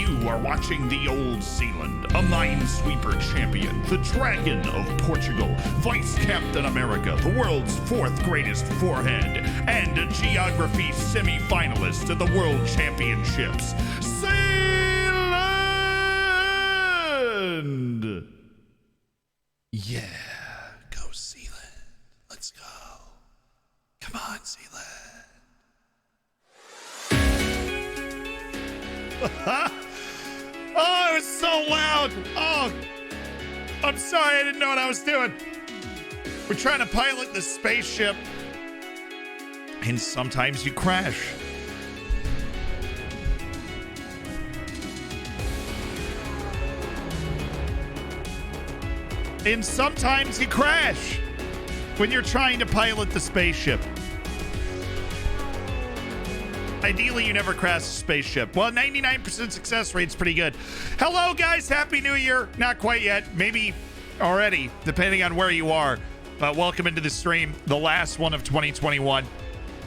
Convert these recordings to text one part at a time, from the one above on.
You are watching the Old Zealand, a minesweeper champion, the Dragon of Portugal, Vice Captain America, the world's fourth greatest forehead, and a geography semi-finalist at the World Championships. Zealand! Yeah, go Zealand. Let's go. Come on, Zealand. Oh, it was so loud. Oh, I'm sorry. I didn't know what I was doing. We're trying to pilot the spaceship, and sometimes you crash. And sometimes you crash when you're trying to pilot the spaceship. Ideally, you never crash a spaceship. Well, 99% success rate's pretty good. Hello, guys. Happy New Year. Not quite yet. Maybe already, depending on where you are. Welcome into the stream. The last one of 2021.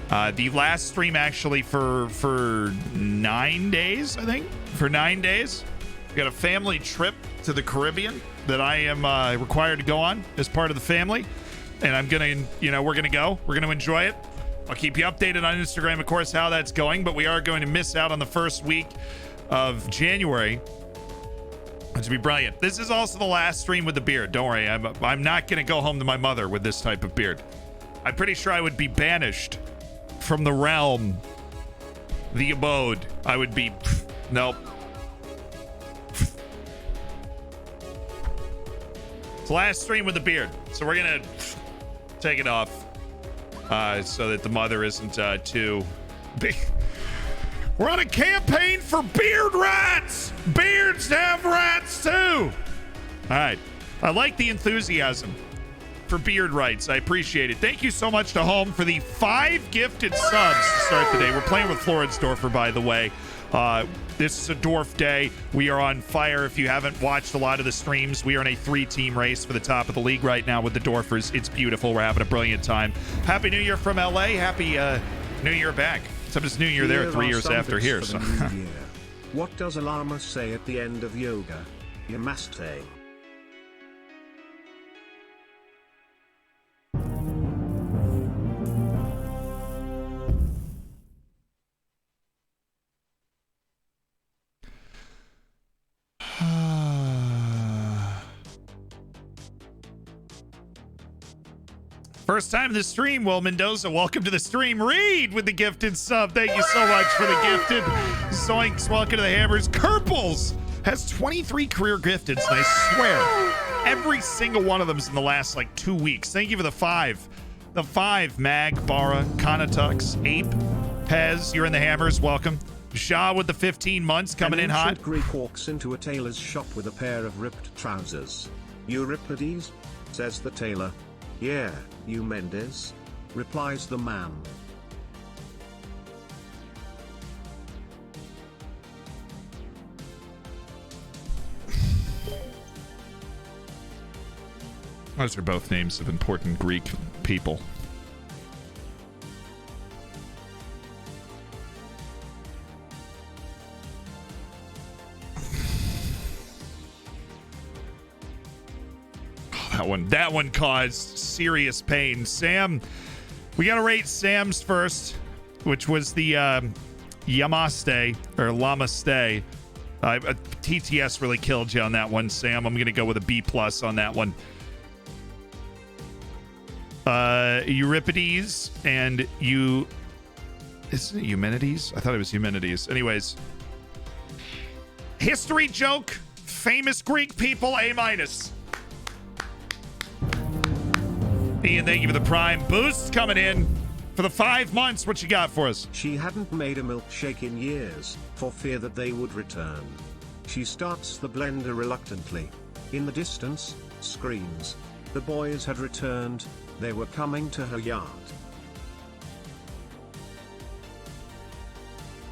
The last stream, actually, for 9 days, I think. For 9 days. We got a family trip to the Caribbean that I am required to go on as part of the family. And I'm going to, we're going to go. We're going to enjoy it. I'll keep you updated on Instagram, of course, how that's going, but we are going to miss out on the first week of January, which will be brilliant. This is also the last stream with the beard. Don't worry, I'm not going to go home to my mother with this type of beard. I'm pretty sure I would be banished from the realm, the abode. I would be, nope. It's the last stream with the beard, so we're going to take it off. So that the mother isn't too big. We're on a campaign for beard rights. Beards have rights too. All right. I like the enthusiasm for beard rights. I appreciate it. Thank you so much to Home for the 5 gifted subs to start the day. We're playing with Floridsdorfer, by the way. This is a Dwarf day. We are on fire. If you haven't watched a lot of the streams, we are in a 3-team race for the top of the league right now with the Dwarfers. It's beautiful. We're having a brilliant time. Happy New Year from LA. Happy New Year back. Except it's New Year there 3 years after here. So. What does a llama say at the end of yoga? Namaste. First time this stream, Will Mendoza. Welcome to the stream. Reed with the gifted sub. Thank you so much for the gifted. Zoinks, welcome to the Hammers. Kerples has 23 career gifteds, and I swear every single one of them is in the last 2 weeks. Thank you for the 5. The 5, Mag, Bara, Conatux, Ape, Pez, you're in the Hammers. Welcome. Shaw with the 15 months coming in hot. Greek walks into a tailor's shop with a pair of ripped trousers. Euripides? Says the tailor. Yeah, you Mendes? Replies the man. Those are both names of important Greek people. That one caused serious pain. Sam, we got to rate Sam's first, which was the Yamaste or Lamaste. TTS really killed you on that one, Sam. I'm going to go with a B+ on that one. Euripides and isn't it Eumenides? I thought it was Eumenides. Anyways, history joke, famous Greek people, A-. Ian, thank you for the Prime boosts coming in for the 5 months. What you got for us? She hadn't made a milkshake in years, for fear that they would return. She starts the blender reluctantly. In the distance, screams. The boys had returned. They were coming to her yard.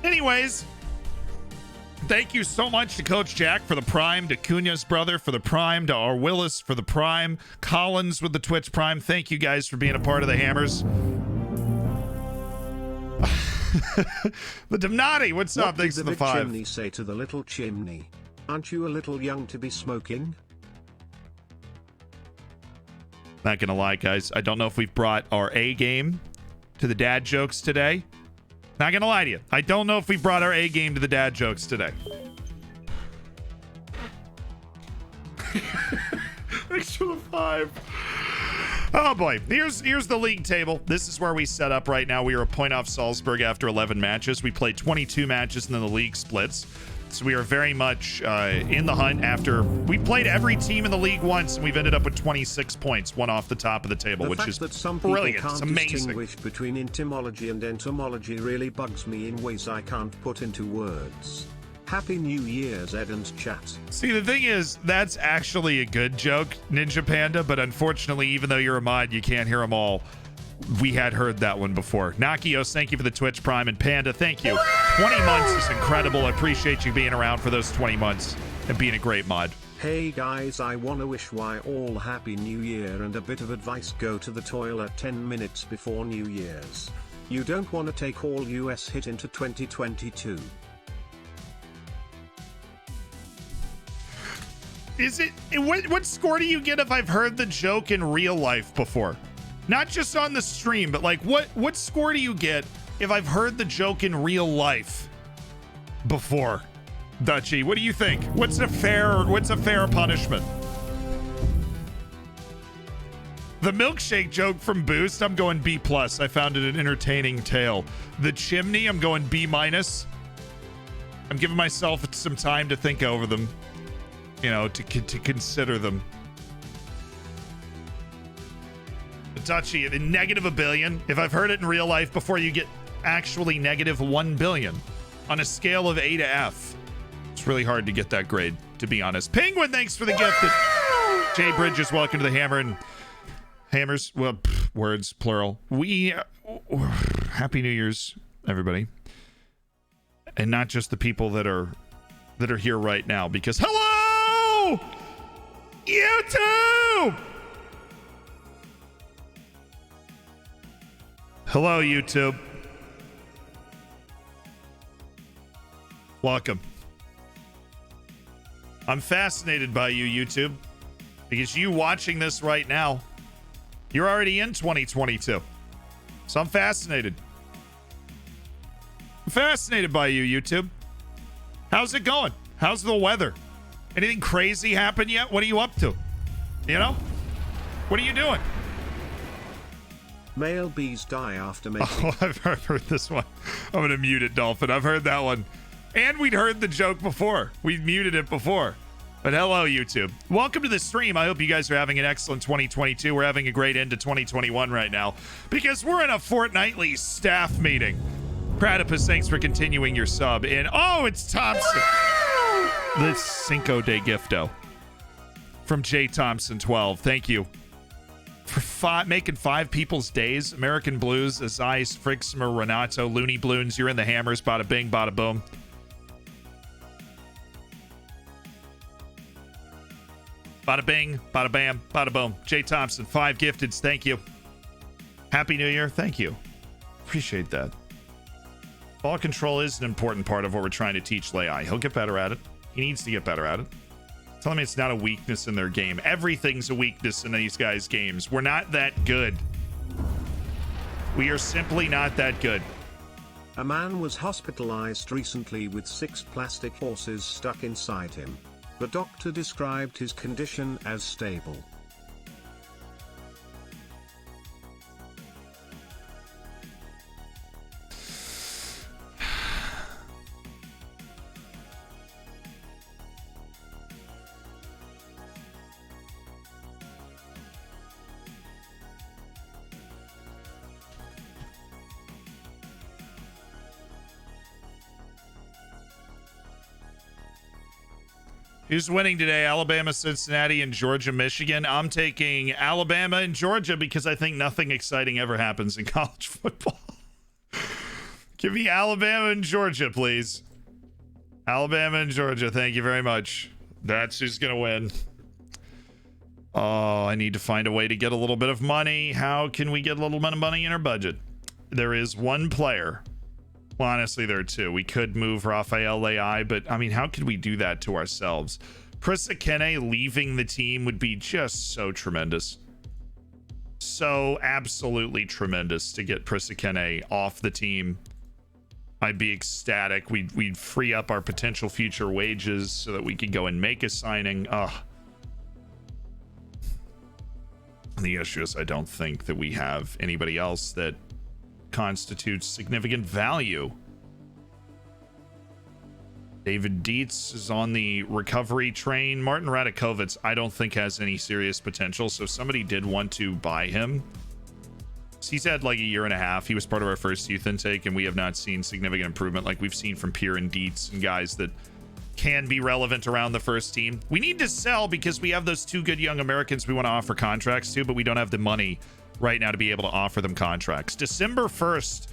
Anyways, thank you so much to Coach Jack for the Prime, to Cunha's brother for the Prime, to R. Willis for the Prime, Collins with the Twitch Prime. Thank you guys for being a part of the Hammers. The Domnati, what's up? Thanks for the 5. What did the chimney say to the little chimney? Aren't you a little young to be smoking? Not gonna lie, guys. I don't know if we've brought our A game to the dad jokes today. Not gonna lie to you. I don't know if we brought our A game to the dad jokes today. Thanks for the 5. Oh boy, here's the league table. This is where we set up right now. We are a point off Salzburg after 11 matches. We played 22 matches and then the league splits. So we are very much in the hunt after we played every team in the league once, and we've ended up with 26 points, one off the top of the table, which is that some people brilliant. can't It's amazing. Distinguish between entomology and entomology really bugs me in ways I can't put into words. Happy New Year's, Ed and chat. See, the thing is, that's actually a good joke, Ninja Panda, but unfortunately, even though you're a mod, you can't hear them all. We had heard that one before. Nakios, thank you for the Twitch Prime, and Panda, thank you. 20 months is incredible. I appreciate you being around for those 20 months and being a great mod. Hey guys, I wanna wish y all Happy New Year and a bit of advice: go to the toilet 10 minutes before New Year's. You don't wanna take all US hit into 2022. Is it what score do you get if I've heard the joke in real life before? Not just on the stream, but like what score do you get if I've heard the joke in real life before? Dutchy, what do you think? What's a fair punishment? The milkshake joke from Boost, I'm going B+. I found it an entertaining tale. The chimney, I'm going B-. I'm giving myself some time to think over them. You know, to consider them. Dutchy, negative $1 billion. If I've heard it in real life before, you get actually negative $1 billion on a scale of A to F. It's really hard to get that grade, to be honest. Penguin, thanks for the gift. Jay Bridges, welcome to the Hammer and Hammers. Well, words plural. Happy New Year's, everybody, and not just the people that are here right now. Because hello. YouTube! Hello, YouTube. Welcome. I'm fascinated by you, YouTube, because you watching this right now, you're already in 2022. So I'm fascinated. I'm fascinated by you, YouTube. How's it going? How's the weather? Anything crazy happen yet? What are you up to? You know? What are you doing? Male bees die after mating. Oh, I've heard this one. I'm going to mute it, Dolphin. I've heard that one. And we'd heard the joke before. We've muted it before. But hello, YouTube. Welcome to the stream. I hope you guys are having an excellent 2022. We're having a great end to 2021 right now because we're in a fortnightly staff meeting. Pratipus, thanks for continuing your sub. And oh, it's Thompson. The Cinco de Gifto from J Thompson 12. Thank you for making 5 people's days. American Blues, Azais, Frixmer, Renato, Looney Bloons. You're in the Hammers. Bada bing, bada boom. Bada bing, bada bam, bada boom. J Thompson, 5 gifteds. Thank you. Happy New Year. Thank you. Appreciate that. Ball control is an important part of what we're trying to teach Leai. He'll get better at it. He needs to get better at it. Tell me it's not a weakness in their game. Everything's a weakness in these guys' games. We're not that good. We are simply not that good. A man was hospitalized recently with 6 plastic horses stuck inside him. The doctor described his condition as stable. Who's winning today? Alabama, Cincinnati, and Georgia, Michigan. I'm taking Alabama and Georgia because I think nothing exciting ever happens in college football. Give me Alabama and Georgia, please. Alabama and Georgia. Thank you very much. That's who's going to win. Oh, I need to find a way to get a little bit of money. How can we get a little bit of money in our budget? There is one player Well, honestly, there are two. We could move Rafael Leai, but I mean, how could we do that to ourselves? Prisakene leaving the team would be just so tremendous. So absolutely tremendous to get Prisakene off the team. I'd be ecstatic. We'd free up our potential future wages so that we could go and make a signing. The issue is I don't think that we have anybody else that constitutes significant value. David Dietz is on the recovery train. Martin Radakovich, I don't think has any serious potential. So if somebody did want to buy him, he's had like a year and a half. He was part of our first youth intake, and we have not seen significant improvement like we've seen from Pierre and Dietz and guys that can be relevant around the first team. We need to sell because we have those two good young Americans we want to offer contracts to, but we don't have the money right now to be able to offer them contracts. December 1st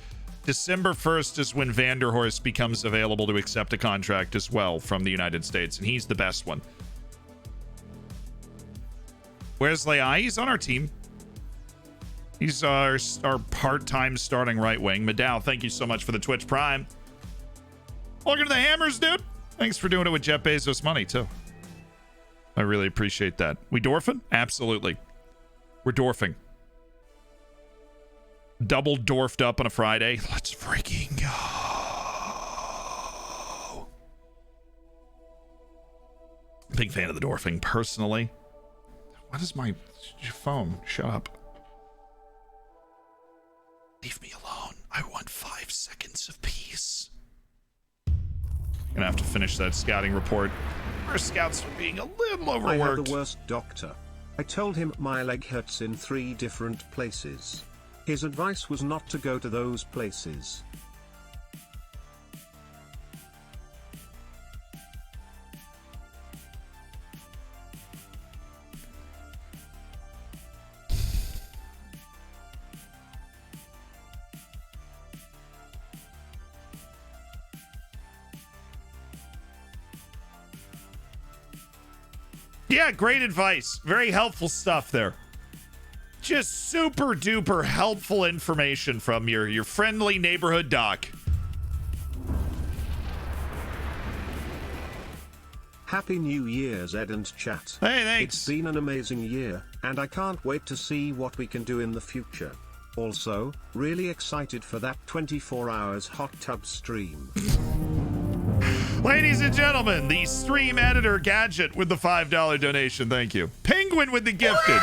is when Vanderhorst becomes available to accept a contract as well from the United States, and he's the best one. Where's Leai? He's on our team. He's our part-time starting right wing. Maddow, thank you so much for the Twitch Prime. Welcome to the Hammers, dude. Thanks for doing it with Jeff Bezos money, too. I really appreciate that. We dwarfing? Absolutely. We're dwarfing. Double dwarfed up on a Friday. Let's freaking go. Big fan of the dwarfing, personally. What is my phone? Shut up. Leave me alone. I want 5 seconds of peace. Gonna have to finish that scouting report. Our scouts are being a little overworked. I have the worst doctor. I told him my leg hurts in 3 different places. His advice was not to go to those places. Yeah, great advice. Very helpful stuff there. Just super duper helpful information from your friendly neighborhood doc. Happy New Year's, Ed and chat. Hey, thanks. It's been an amazing year, and I can't wait to see what we can do in the future. Also, really excited for that 24 hours hot tub stream. Ladies and gentlemen, the stream editor Gadget with the $5 donation. Thank you. Penguin with the gifted.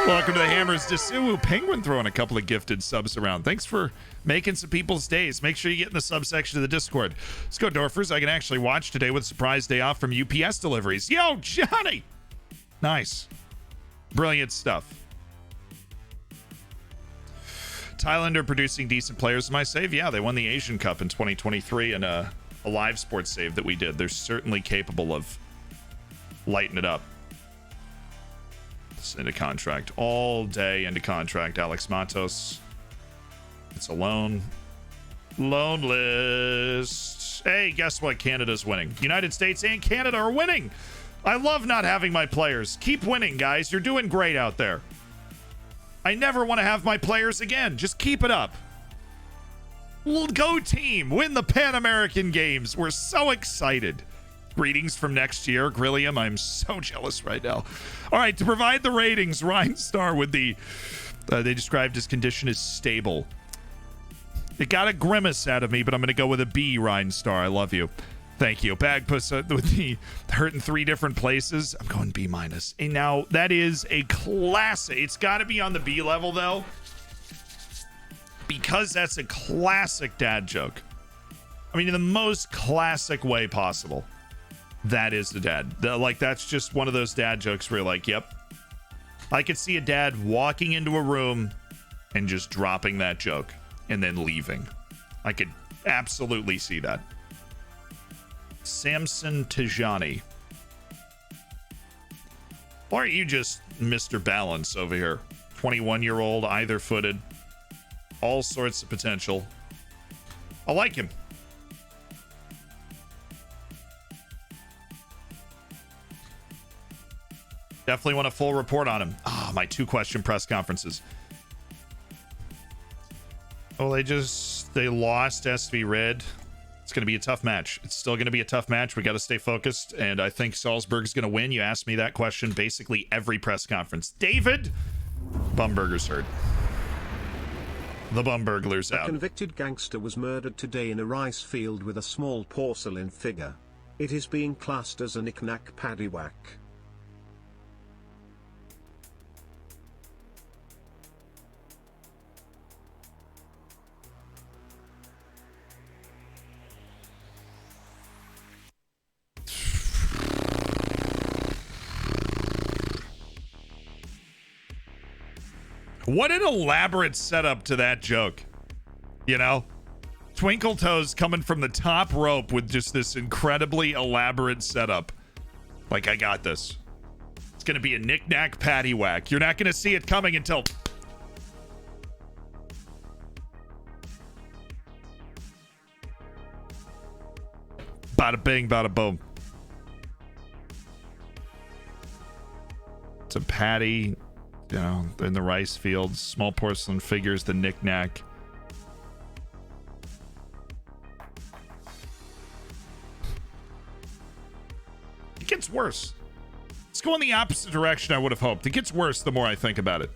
Welcome to the Hammers. Ooh, Penguin throwing a couple of gifted subs around. Thanks for making some people's days. Make sure you get in the subsection of the Discord. Let's go, Dorfers. I can actually watch today with a surprise day off from UPS deliveries. Yo, Johnny! Nice. Brilliant stuff. Thailand are producing decent players. My save? Yeah, they won the Asian Cup in 2023 and a live sports save that we did. They're certainly capable of lighting it up. Into contract all day. Into contract. Alex Matos. It's a loan list. Hey, guess what? Canada's winning. United States and Canada are winning. I love not having my players. Keep winning, guys. You're doing great out there. I never want to have my players again. Just keep it up. We'll go team. Win the Pan American Games. We're so excited. Greetings from next year, Grillium. I'm so jealous right now. All right, to provide the ratings, Ryan Star with the they described his condition as stable. It got a grimace out of me, but I'm going to go with a B, Ryan Star. I love you. Thank you. Bagpuss with the hurt in 3 different places. I'm going B minus. And now that is a classic. It's got to be on the B level though, because that's a classic dad joke. I mean, in the most classic way possible. That is the dad. Like, that's just one of those dad jokes where you're like, yep. I could see a dad walking into a room and just dropping that joke and then leaving. I could absolutely see that. Samson Tijani. Why aren't you just Mr. Balance over here? 21-year-old, either-footed. All sorts of potential. I like him. Definitely want a full report on him. My 2-question press conferences. Oh, they just They lost SV Red. It's going to be a tough match. It's still going to be a tough match. We got to stay focused, and I think Salzburg's going to win. You asked me that question basically every press conference. David, Bumburger's hurt. The Bumburglar's out. A convicted gangster was murdered today in a rice field with a small porcelain figure. It is being classed as a knick-knack paddywhack. What an elaborate setup to that joke. You know? Twinkle Toes coming from the top rope with just this incredibly elaborate setup. Like, I got this. It's going to be a knick-knack paddywhack. You're not going to see it coming until... Bada bing, bada boom. It's a patty... You know, in the rice fields, small porcelain figures, the knick-knack. It gets worse. Let's go in the opposite direction I would have hoped. It gets worse the more I think about it.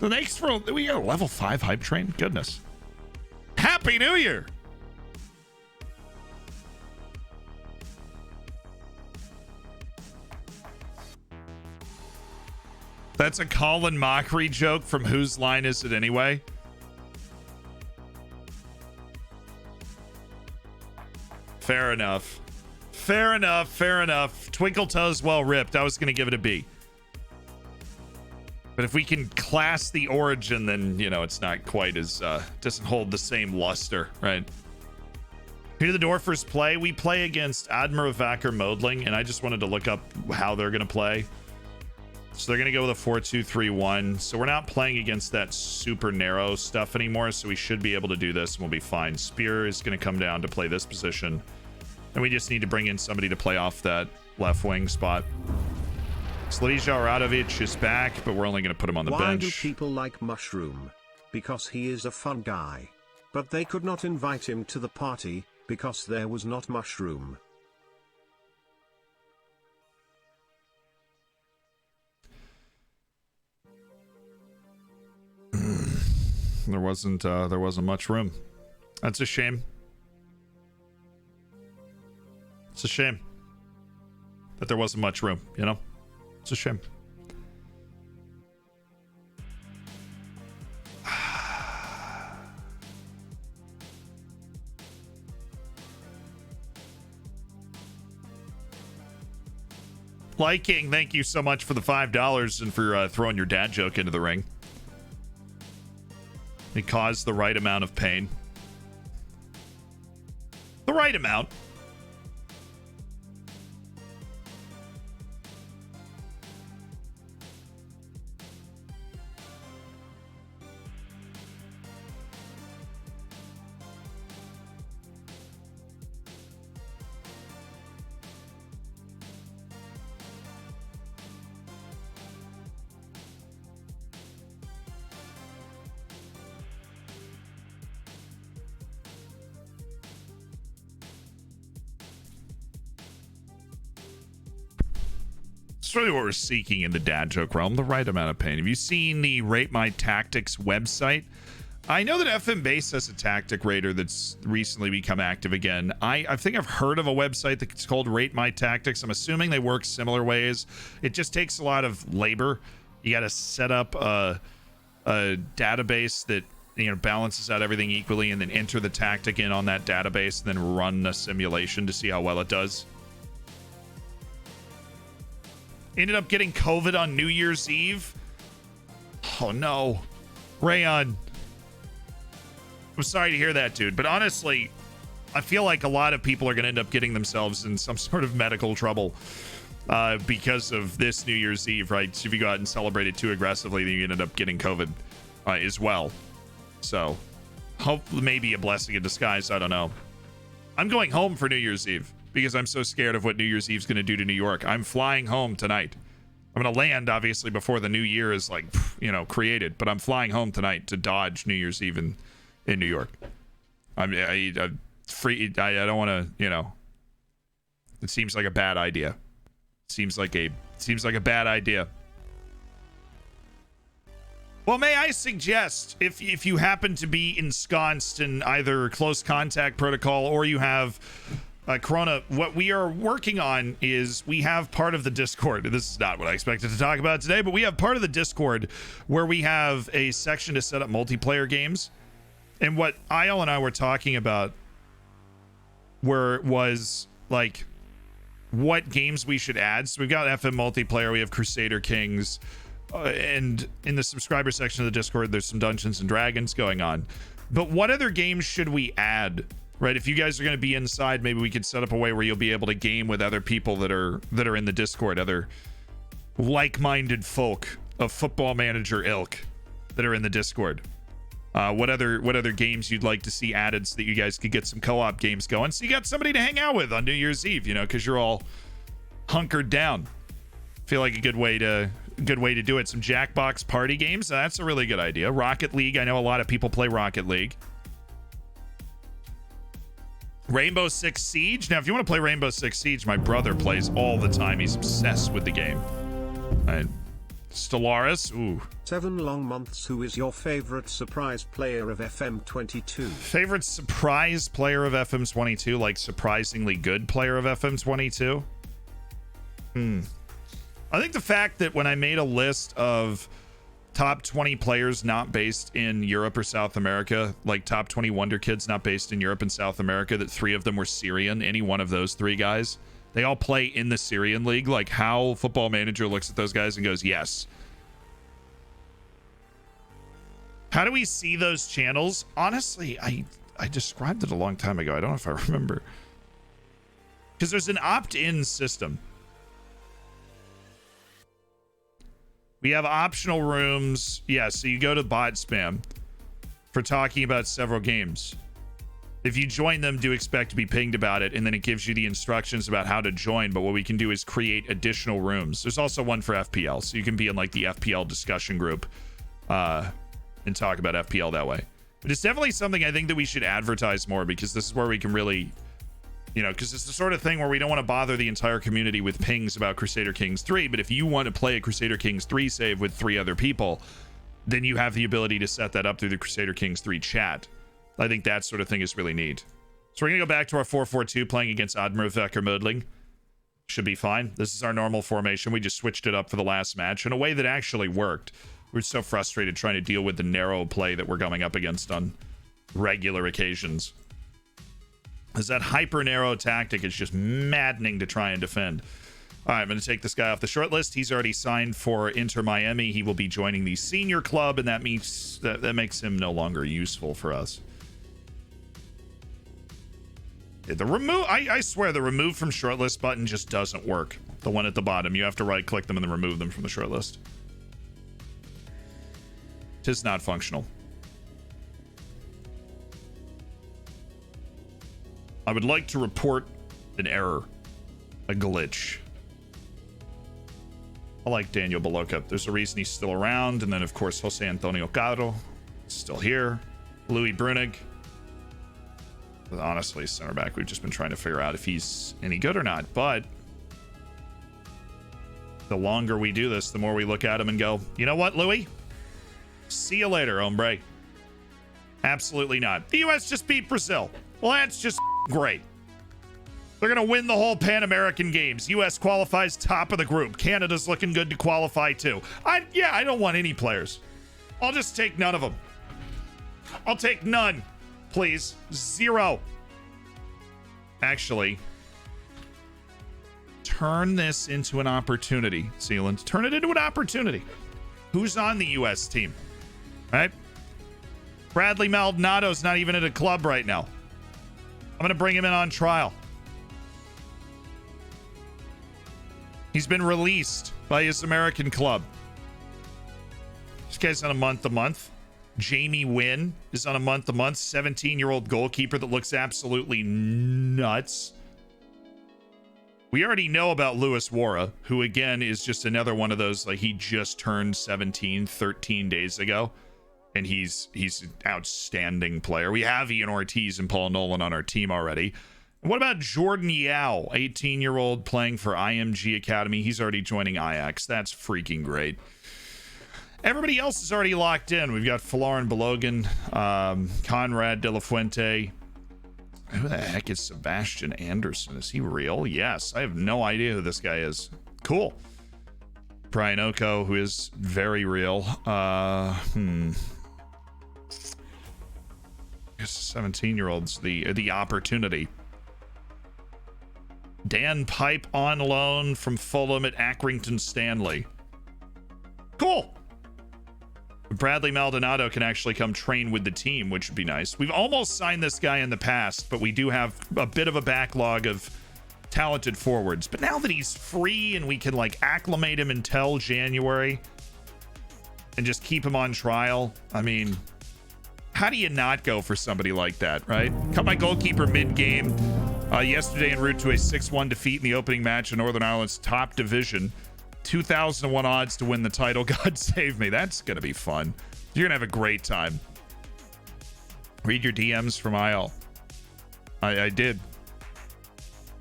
The next for we got a level 5 hype train? Goodness. Happy New Year! That's a Colin Mockery joke from Whose Line Is It Anyway? Fair enough. Fair enough. Fair enough. Twinkle Toes well ripped. I was going to give it a B. But if we can class the origin, then, you know, it's not quite as, doesn't hold the same luster, right? Who do the Dorfers play? We play against Admiral Vacker Modling, and I just wanted to look up how they're going to play. So they're going to go with a 4-2-3-1. So we're not playing against that super narrow stuff anymore. So we should be able to do this and we'll be fine. Spear is going to come down to play this position. And we just need to bring in somebody to play off that left wing spot. Slavija Radovic is back, but we're only going to put him on the bench. Why do people like Mushroom? Because he is a fun guy. But they could not invite him to the party, because there was not Mushroom. There wasn't much room. That's a shame. It's a shame that there wasn't much room, you know? It's a shame. Liking, thank you so much for the $5 and for throwing your dad joke into the ring. It caused the right amount of pain. The right amount. It's really what we're seeking in the dad joke realm, the right amount of pain. Have you seen the Rate My Tactics website? I know that FM Base has a tactic rater that's recently become active again. I think I've heard of a website that's called Rate My Tactics. I'm assuming they work similar ways. It just takes a lot of labor. You got to set up a database that, you know, balances out everything equally and then enter the tactic in on that database and then run a simulation to see how well it does. Ended up getting COVID on New Year's Eve. Oh no. Rayon. I'm sorry to hear that, dude. But honestly, I feel like a lot of people are going to end up getting themselves in some sort of medical trouble because of this New Year's Eve, right? So if you go out and celebrate it too aggressively, then you ended up getting COVID as well. So, hopefully, maybe a blessing in disguise. I don't know. I'm going home for New Year's Eve because I'm so scared of what New Year's Eve's going to do to New York. I'm flying home tonight. I'm going to land, obviously, before the new year is, like, you know, created. But I'm flying home tonight to dodge New Year's Eve in in New York. I'm free. I don't want to, you know. It seems like a bad idea. Seems like a bad idea. Well, may I suggest, if you happen to be ensconced in either close contact protocol or you have Corona, what we are working on is we have part of the Discord. This is not what I expected to talk about today, but we have part of the Discord where we have a section to set up multiplayer games. And what Isle and I were talking about was like what games we should add. So we've got FM multiplayer, we have Crusader Kings, and in the subscriber section of the Discord, there's some Dungeons and Dragons going on. But what other games should we add? Right, if you guys are going to be inside, maybe we could set up a way where you'll be able to game with other people that are in the Discord, other like-minded folk of Football Manager ilk that are in the Discord. What other games you'd like to see added so that you guys could get some co-op games going, so you got somebody to hang out with on New Year's Eve, you know, because you're all hunkered down. Feel like a good way to do it. Some Jackbox party games. That's a really good idea. Rocket League. I know a lot of people play Rocket League. Rainbow Six Siege. Now, if you want to play Rainbow Six Siege, my brother plays all the time. He's obsessed with the game. All right. Stellaris. Ooh. 7 long months. Who is your favorite surprise player of FM22? Favorite surprise player of FM22? Like surprisingly good player of FM22? I think the fact that when I made a list of top 20 players not based in Europe or South America, like top 20 Wonder Kids not based in Europe and South America, that 3 of them were Syrian, any one of those 3 guys, they all play in the Syrian league, like how Football Manager looks at those guys and goes, yes. How do we see those channels? Honestly, I described it a long time ago. I don't know if I remember. Because there's an opt-in system. We have optional rooms. Yeah, so you go to bot spam for talking about several games. If you join them, do expect to be pinged about it, and then it gives you the instructions about how to join. But what we can do is create additional rooms. There's also one for FPL, so you can be in like the FPL discussion group and talk about FPL that way. But it's definitely something I think that we should advertise more, because this is where we can really, you know, because it's the sort of thing where we don't want to bother the entire community with pings about Crusader Kings 3. But if you want to play a Crusader Kings 3 save with 3 other people, then you have the ability to set that up through the Crusader Kings 3 chat. I think that sort of thing is really neat. So we're going to go back to our 4-4-2 playing against Admirvecker Mödling. Should be fine. This is our normal formation. We just switched it up for the last match in a way that actually worked. We're so frustrated trying to deal with the narrow play that we're going up against on regular occasions. Because that hyper narrow tactic is just maddening to try and defend. All right, I'm going to take this guy off the short list. He's already signed for Inter Miami. He will be joining the senior club, and that means that makes him no longer useful for us. The remove, I swear, the remove from shortlist button just doesn't work. The one at the bottom, you have to right click them and then remove them from the shortlist. Tis not functional. I would like to report an error, a glitch. I like Daniel Baloca. There's a reason he's still around. And then, of course, Jose Antonio Caro, still here. Louis Brunig. Honestly, center back, we've just been trying to figure out if he's any good or not. But the longer we do this, the more we look at him and go, you know what, Louis? See you later, hombre. Absolutely not. The U.S. just beat Brazil. Well, that's just great. They're going to win the whole Pan American Games. U.S. qualifies top of the group. Canada's looking good to qualify too. I don't want any players. I'll just take none of them. I'll take none, please. 0. Actually, turn this into an opportunity, Sealand. Turn it into an opportunity. Who's on the U.S. team? Right? Bradley Maldonado's not even at a club right now. I'm going to bring him in on trial. He's been released by his American club. This guy's on a month-to-month. Jamie Wynn is on a month-to-month. 17-year-old goalkeeper that looks absolutely nuts. We already know about Luis Wara, who, again, is just another one of those, like, he just turned 17 13 days ago. and he's an outstanding player. We have Ian Ortiz and Paul Nolan on our team already. What about Jordan Yao, 18-year-old playing for IMG Academy? He's already joining Ajax. That's freaking great. Everybody else is already locked in. We've got Florin Balogun, Conrad De La Fuente. Who the heck is Sebastian Anderson? Is he real? Yes. I have no idea who this guy is. Cool. Brian Oko, who is very real. 17-year-olds, the opportunity. Dan Pipe on loan from Fulham at Accrington Stanley. Cool. Bradley Maldonado can actually come train with the team, which would be nice. We've almost signed this guy in the past, but we do have a bit of a backlog of talented forwards. But now that he's free and we can like acclimate him until January and just keep him on trial, I mean, how do you not go for somebody like that, right? Cut my goalkeeper mid-game yesterday en route to a 6-1 defeat in the opening match in Northern Ireland's top division. 2,001 odds to win the title. God save me. That's going to be fun. You're going to have a great time. Read your DMs from IL. I did.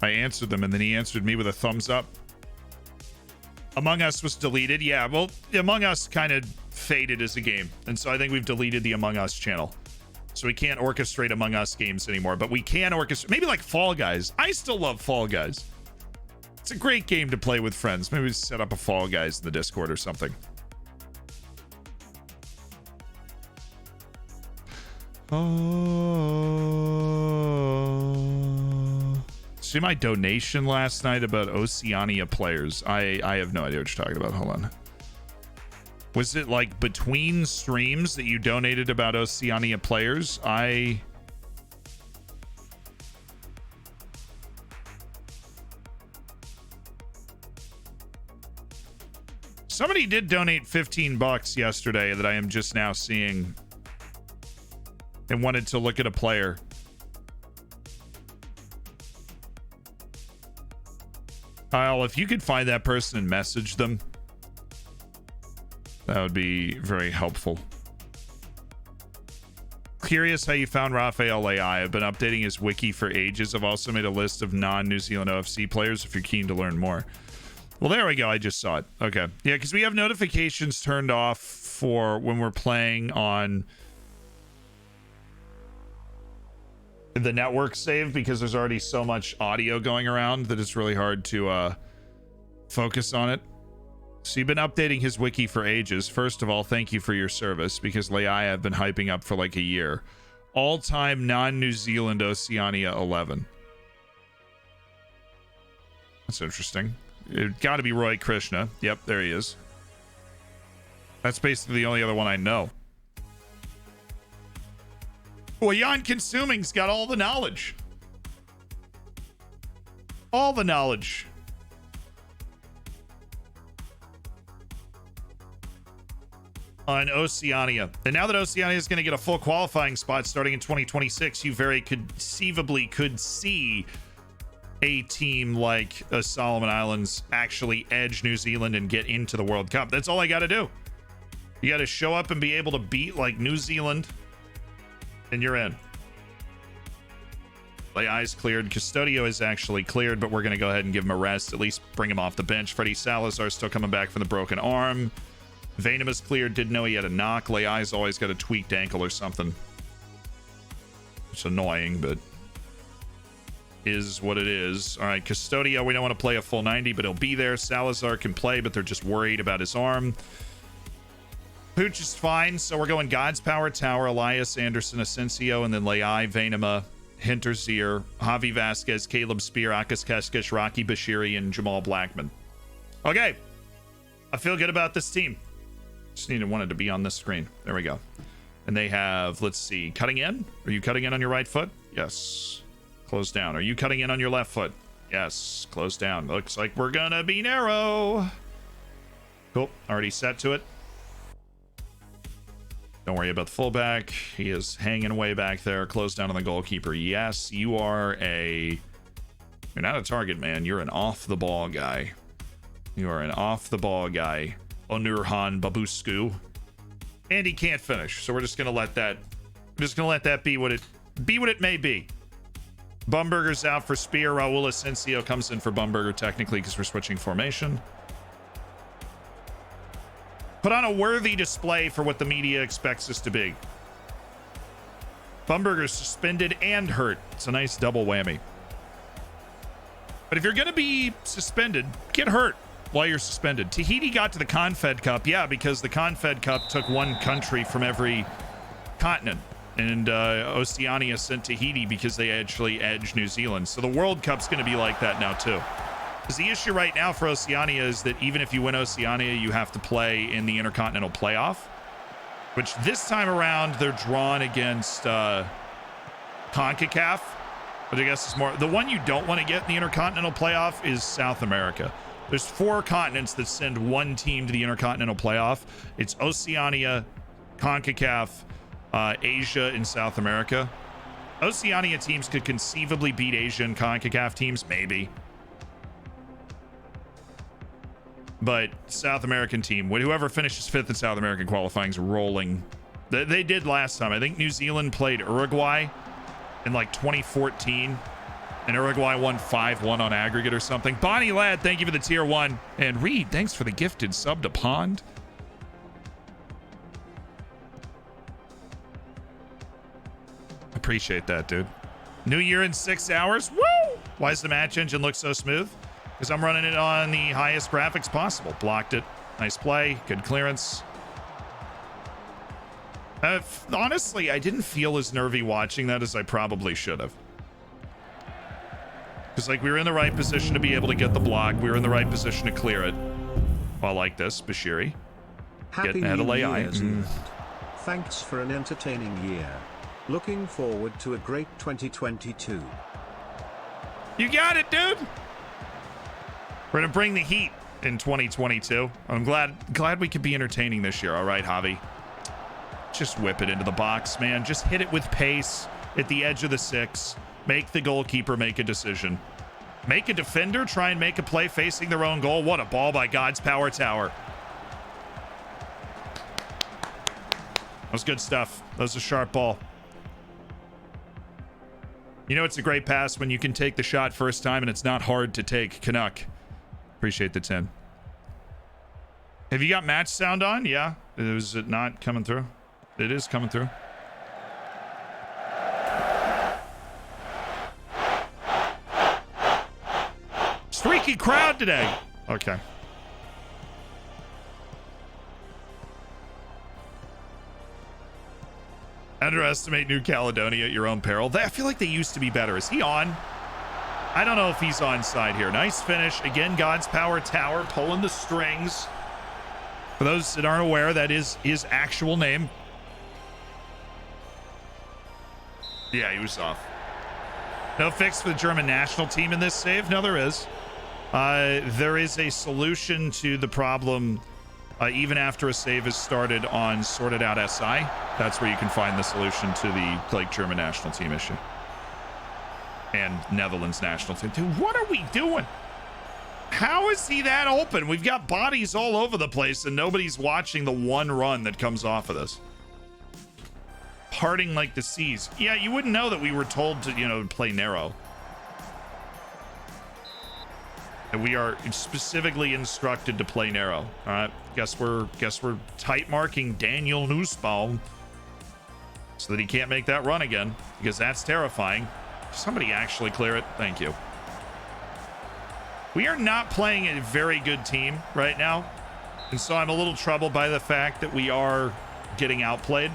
I answered them, and then he answered me with a thumbs up. Among Us was deleted. Yeah, well, Among Us kind of faded as a game, and so I think we've deleted the Among Us channel. So we can't orchestrate Among Us games anymore, but we can orchestrate. Maybe like Fall Guys. I still love Fall Guys. It's a great game to play with friends. Maybe we set up a Fall Guys in the Discord or something. See my donation last night about Oceania players. I have no idea what you're talking about. Hold on. Was it like between streams that you donated about Oceania players? Somebody did donate $15 yesterday that I am just now seeing and wanted to look at a player. Kyle, if you could find that person and message them, that would be very helpful. Curious how you found Rafael AI. I've been updating his wiki for ages. I've also made a list of non-New Zealand OFC players if you're keen to learn more. Well, there we go. I just saw it. Okay. Yeah, because we have notifications turned off for when we're playing on the network save because there's already so much audio going around that it's really hard to focus on it. So you've been updating his wiki for ages. First of all, thank you for your service because Leia I've been hyping up for like a year. All-time non-New Zealand Oceania 11. That's interesting. It got to be Roy Krishna. Yep, there he is. That's basically the only other one I know. Well, Jan Consuming's got all the knowledge. All the knowledge. On Oceania. And now that Oceania is going to get a full qualifying spot starting in 2026, you very conceivably could see a team like Solomon Islands actually edge New Zealand and get into the World Cup. That's all I got to do. You got to show up and be able to beat like New Zealand, and you're in. The eyes cleared. Custodio is actually cleared, but we're going to go ahead and give him a rest. At least bring him off the bench. Freddie Salazar still coming back from the broken arm. Vanem is cleared. Didn't know he had a knock. Leai's always got a tweaked ankle or something. It's annoying, but is what it is. All right, Custodio, we don't want to play a full 90, but he'll be there. Salazar can play, but they're just worried about his arm. Pooch is fine, so we're going God's Power Tower, Elias, Anderson, Asensio, and then Leai, Vainama, Hinterzier, Javi Vasquez, Caleb Spear, Akas Keskish, Rocky Bashiri, and Jamal Blackman. Okay. I feel good about this team. Just wanted to be on this screen. There we go. And they have, let's see, cutting in? Are you cutting in on your right foot? Yes. Close down. Are you cutting in on your left foot? Yes. Close down. Looks like we're gonna be narrow. Cool. Already set to it. Don't worry about the fullback. He is hanging way back there. Close down on the goalkeeper. Yes, you are you're not a target man. You're an off-the-ball guy. You are an off-the-ball guy. Onurhan Babusku. And he can't finish. So we're just gonna let that be what it may be. Bumberger's out for Spear. Raul Asensio comes in for Bumberger technically because we're switching formation. Put on a worthy display for what the media expects us to be. Bumberger's suspended and hurt. It's a nice double whammy. But if you're going to be suspended, get hurt while you're suspended. Tahiti got to the Confed Cup, yeah, because the Confed Cup took one country from every continent. And Oceania sent Tahiti because they actually edged New Zealand. So the World Cup's going to be like that now, too. Because the issue right now for Oceania is that even if you win Oceania, you have to play in the Intercontinental Playoff. Which this time around, they're drawn against CONCACAF. Which I guess is more... The one you don't want to get in the Intercontinental Playoff is South America. There's 4 continents that send one team to the Intercontinental Playoff. It's Oceania, CONCACAF, Asia, and South America. Oceania teams could conceivably beat Asia and CONCACAF teams, maybe. But South American team, whoever finishes 5th in South American qualifying is rolling. They did last time. I think New Zealand played Uruguay in like 2014, and Uruguay won 5-1 on aggregate or something. Bonnie Ladd, thank you for the tier 1. And Reed, thanks for the gifted sub to Pond. Appreciate that, dude. New year in 6 hours. Woo! Why does the match engine look so smooth? Because I'm running it on the highest graphics possible. Blocked it. Nice play. Good clearance. Honestly, I didn't feel as nervy watching that as I probably should have. Because, like, we were in the right position to be able to get the block. We were in the right position to clear it. Well, like this, Bashiri. Getting ahead of AI. Thanks for an entertaining year. Looking forward to a great 2022. You got it, dude. We're gonna bring the heat in 2022. I'm glad we could be entertaining this year. All right, Javi. Just whip it into the box, man. Just hit it with pace at the edge of the 6. Make the goalkeeper make a decision. Make a defender try and make a play facing their own goal. What a ball by God's Power Tower. That was good stuff. That was a sharp ball. You know, it's a great pass when you can take the shot first time and it's not hard to take. Canuck. Appreciate the 10. Have you got match sound on? Yeah. Is it not coming through? It is coming through. Freaky crowd today. Okay. Underestimate New Caledonia at your own peril. I feel like they used to be better. Is he on? I don't know if he's on side here. Nice finish. Again, God's Power Tower pulling the strings. For those that aren't aware, that is his actual name. Yeah, he was off. No fix for the German national team in this save? No, there is. There is a solution to the problem even after a save is started on Sorted Out SI. That's where you can find the solution to the German national team issue. And Netherlands national team. Dude, what are we doing? How is he that open? We've got bodies all over the place and nobody's watching the one run that comes off of this. Parting like the seas. Yeah, you wouldn't know that we were told to, play narrow. And we are specifically instructed to play narrow. All right, guess we're tight marking Daniel Nussbaum so that he can't make that run again, because that's terrifying. Somebody actually clear it. Thank you. We are not playing a very good team right now, and so I'm a little troubled by the fact that we are getting outplayed.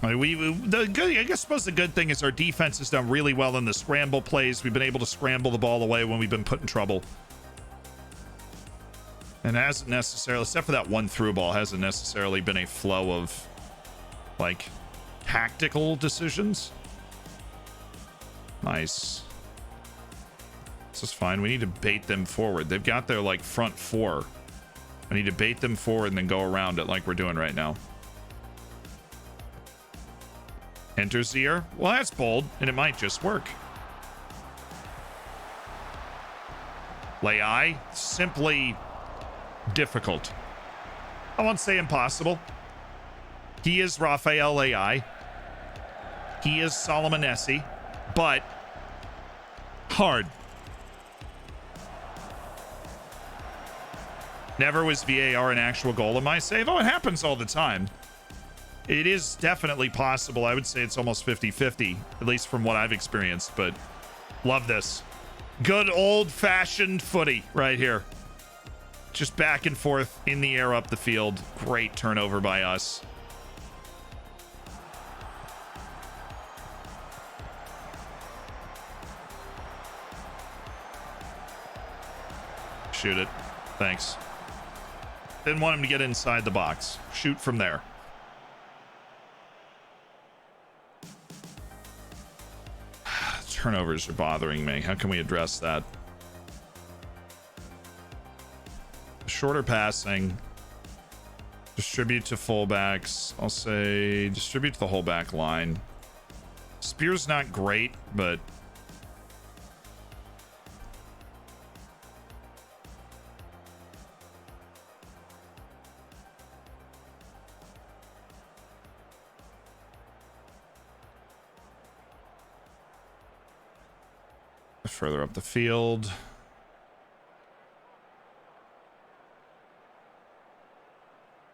I suppose the good thing is our defense has done really well in the scramble plays. We've been able to scramble the ball away when we've been put in trouble. And hasn't necessarily, except for that one through ball, hasn't necessarily been a flow of, tactical decisions. Nice. This is fine. We need to bait them forward. They've got their, front 4. I need to bait them forward and then go around it like we're doing right now. Enters the air. Well, that's bold, and it might just work. Lei, simply difficult. I won't say impossible. He is Raphael Lei. He is Solomon Essie, but hard. Never was VAR an actual goal in my save. Oh, it happens all the time. It is definitely possible. I would say it's almost 50-50, at least from what I've experienced, but love this. Good old-fashioned footy right here. Just back and forth in the air up the field. Great turnover by us. Shoot it. Thanks. Didn't want him to get inside the box. Shoot from there. Turnovers are bothering me. How can we address that? Shorter passing. Distribute to fullbacks. I'll say distribute to the whole back line. Spear's not great, but further up the field.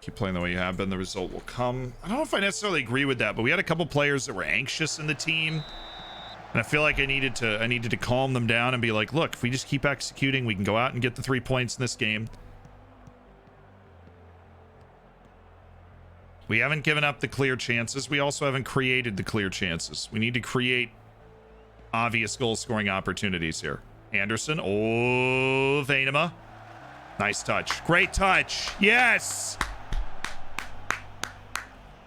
Keep playing the way you have been, the result will come. I don't know if I necessarily agree with that, but we had a couple players that were anxious in the team, and I feel like I needed to calm them down and be like, look, if we just keep executing, we can go out and get the 3 points in this game. We haven't given up the clear chances. We also haven't created the clear chances. We need to create obvious goal scoring opportunities here. Anderson. Oh, Vainema. Nice touch. Great touch. Yes.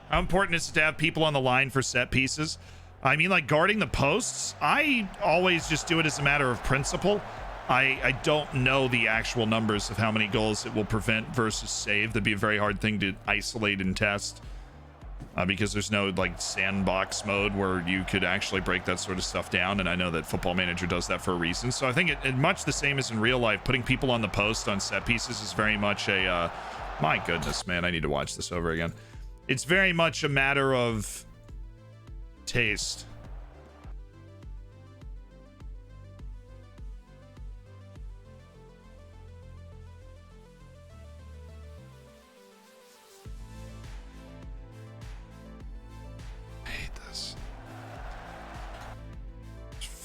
How important is it to have people on the line for set pieces? I mean, like guarding the posts, I always just do it as a matter of principle. I don't know the actual numbers of how many goals it will prevent versus save. That'd be a very hard thing to isolate and test. Because there's no like sandbox mode where you could actually break that sort of stuff down, and I know that Football Manager does that for a reason. So I think it much the same as in real life, putting people on the post on set pieces is very much a my goodness, man, I need to watch this over again. It's very much a matter of taste.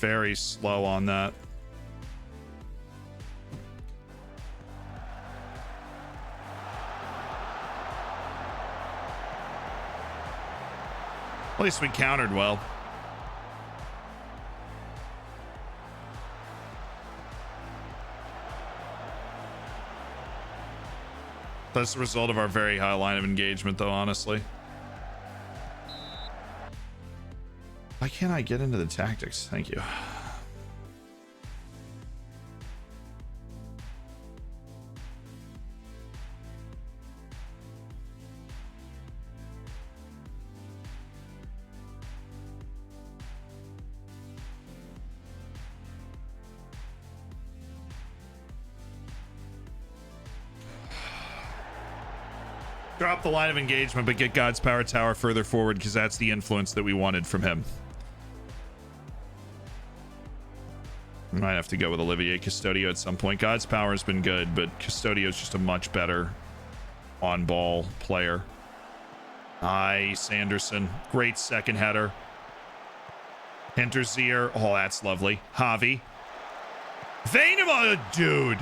Very slow on that. At least we countered well. That's the result of our very high line of engagement, though, honestly. Why can't I get into the tactics? Thank you. Drop the line of engagement, but get God's Power Tower further forward, because that's the influence that we wanted from him. Might have to go with Olivier Custodio at some point. God's Power has been good, but Custodio is just a much better on-ball player. Nice, Anderson. Great second header. Hinterzier. Oh, that's lovely. Javi. Vainema, dude.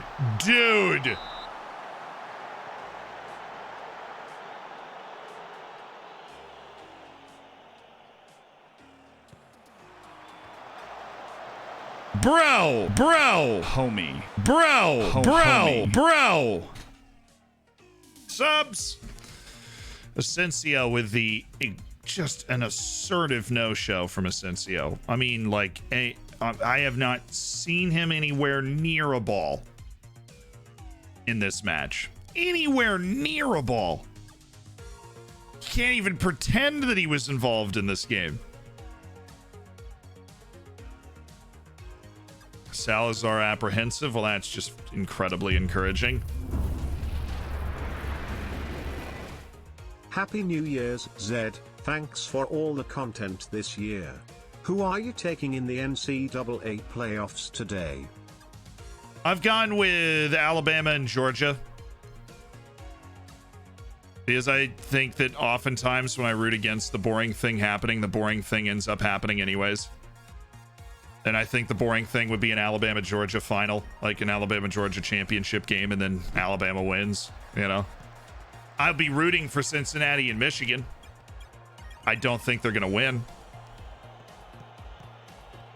Bro. Homie. Bro. Subs. Asensio with just an assertive no-show from Asensio. I mean, like, I have not seen him anywhere near a ball in this match. anywhere near a ball. Can't even pretend that he was involved in this game. Salazar apprehensive. Well, that's just incredibly encouraging. Happy New Year's, Zed. Thanks for all the content this year. Who are you taking in the NCAA playoffs today? I've gone with Alabama and Georgia. Because I think that oftentimes when I root against the boring thing happening, the boring thing ends up happening anyways. And I think the boring thing would be an Alabama-Georgia final, like an Alabama-Georgia championship game, and then Alabama wins, you know? I'll be rooting for Cincinnati and Michigan. I don't think they're going to win.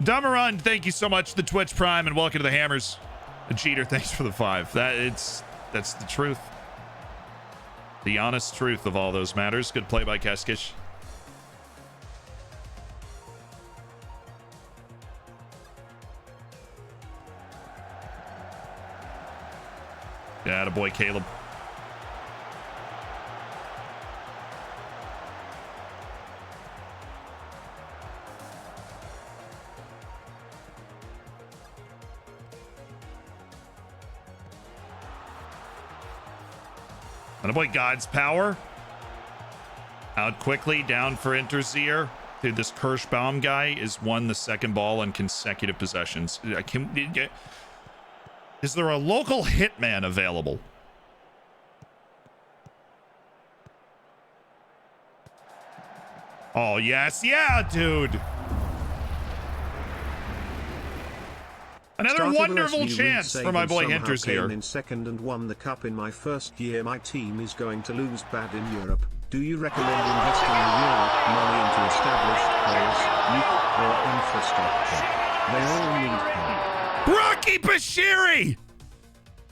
Damaran, thank you so much for the Twitch Prime, and welcome to the Hammers. And Cheater, thanks for the 5. That's the truth. The honest truth of all those matters. Good play by Keskish. Yeah, attaboy, Caleb. Attaboy, God's power. Out quickly, down for Interzier. Dude, this Kirschbaum guy is won the second ball on consecutive possessions. Is there a local hitman available? Oh, yes. Yeah, dude. Another wonderful chance for my boy Hinters here. In second and won the cup in my first year. My team is going to lose bad in Europe. Do you recommend investing the Europe money into established players, youth, or infrastructure? They all need help. Rocky Bashiri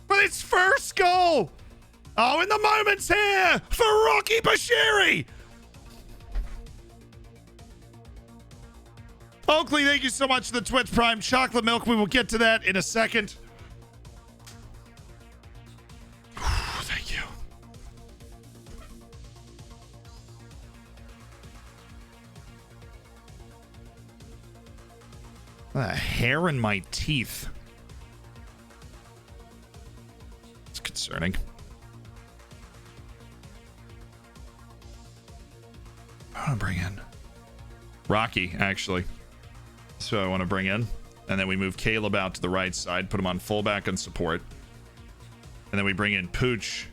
with its first goal. Oh, and the moment's here for Rocky Bashiri. Oakley, thank you so much for the Twitch Prime chocolate milk. We will get to that in a second. Thank you. A hair in my teeth. It's concerning. I want to bring in Rocky, actually. So I want to bring in. And then we move Caleb out to the right side, put him on fullback and support. And then we bring in Pooch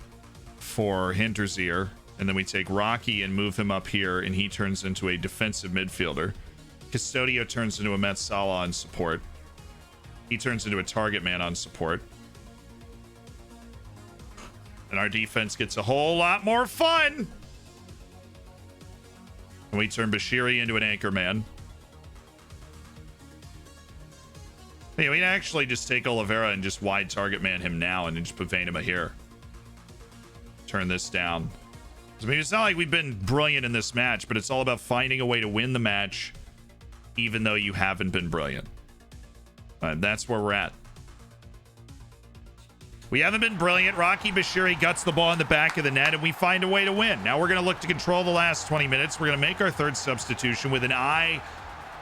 for Hinterzier. And then we take Rocky and move him up here, and he turns into a defensive midfielder. Custodio turns into a Metsala on support. He turns into a target man on support. And our defense gets a whole lot more fun. And we turn Bashiri into an anchor man. Yeah, we can actually just take Oliveira and just wide target man him now and then just put Vainima here. Turn this down. I mean, it's not like we've been brilliant in this match, but it's all about finding a way to win the match even though you haven't been brilliant. That's where we're at. We haven't been brilliant. Rocky Bashiri guts the ball in the back of the net, and we find a way to win. Now we're going to look to control the last 20 minutes. We're going to make our third substitution with an eye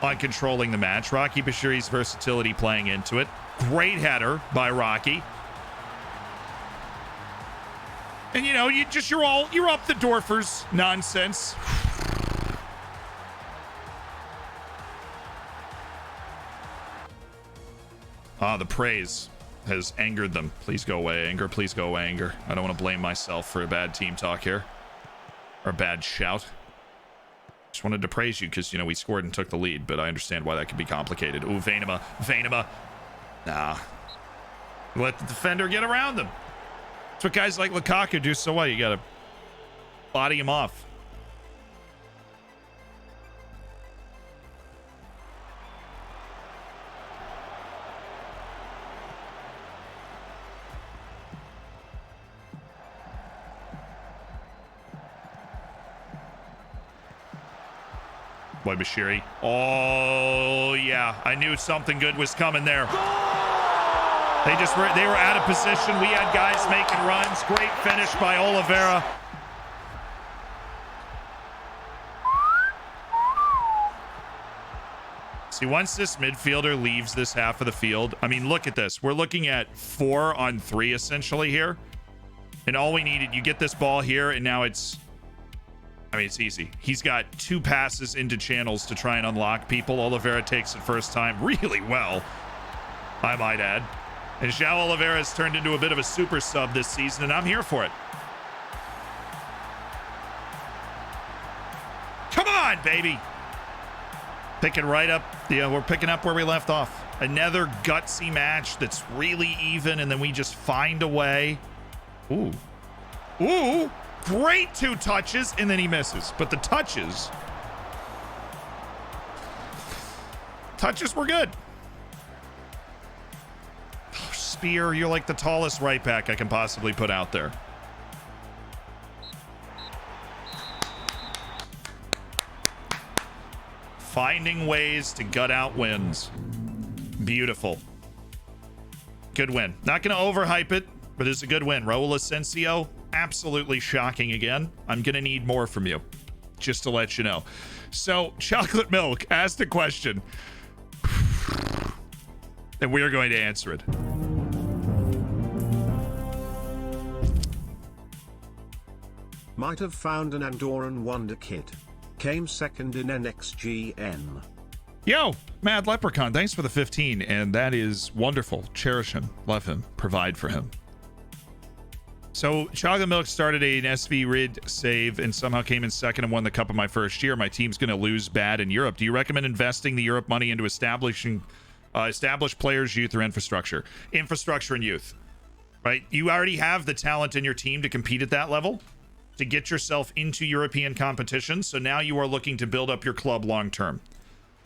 on controlling the match. Rocky Bashiri's versatility playing into it. Great header by Rocky. And you know, you're up the Dorfers nonsense. The praise has angered them. Please go away, anger. Please go away, anger. I don't want to blame myself for a bad team talk here. Or a bad shout. Just wanted to praise you because, you know, we scored and took the lead, but I understand why that could be complicated. Ooh, Vainima. Nah. Let the defender get around them. That's what guys like Lukaku do so well. You got to body him off. Boy, Bashiri. Oh, yeah. I knew something good was coming there. Goal! They were out of position. We had guys making runs. Great finish by Oliveira. See, once this midfielder leaves this half of the field, I mean, look at this. We're looking at 4-on-3 essentially here. And all we needed, you get this ball here, and now it's easy. He's got 2 passes into channels to try and unlock people. Oliveira takes it first time really well, I might add. And João Oliveira has turned into a bit of a super sub this season, and I'm here for it. Come on, baby. Picking right up. Yeah, we're picking up where we left off. Another gutsy match that's really even, and then we just find a way. Ooh. Ooh. Great 2 touches, and then he misses. But the touches were good. Oh, Spear, you're like the tallest right back I can possibly put out there. Finding ways to gut out wins. Beautiful. Good win. Not going to overhype it, but it's a good win. Raul Asensio, absolutely shocking again. I'm going to need more from you, just to let you know. So, Chocolate Milk asked a question, and we are going to answer it. Might have found an Andorran wonder kid. Came second in NXGN. Yo, Mad Leprechaun, thanks for the 15, and that is wonderful. Cherish him, love him, provide for him. So, Chocolate Milk started an SV Rid save and somehow came in second and won the cup of my first year. My team's going to lose bad in Europe. Do you recommend investing the Europe money into established players, youth, or infrastructure? Infrastructure and youth, right? You already have the talent in your team to compete at that level, to get yourself into European competitions. So now you are looking to build up your club long term.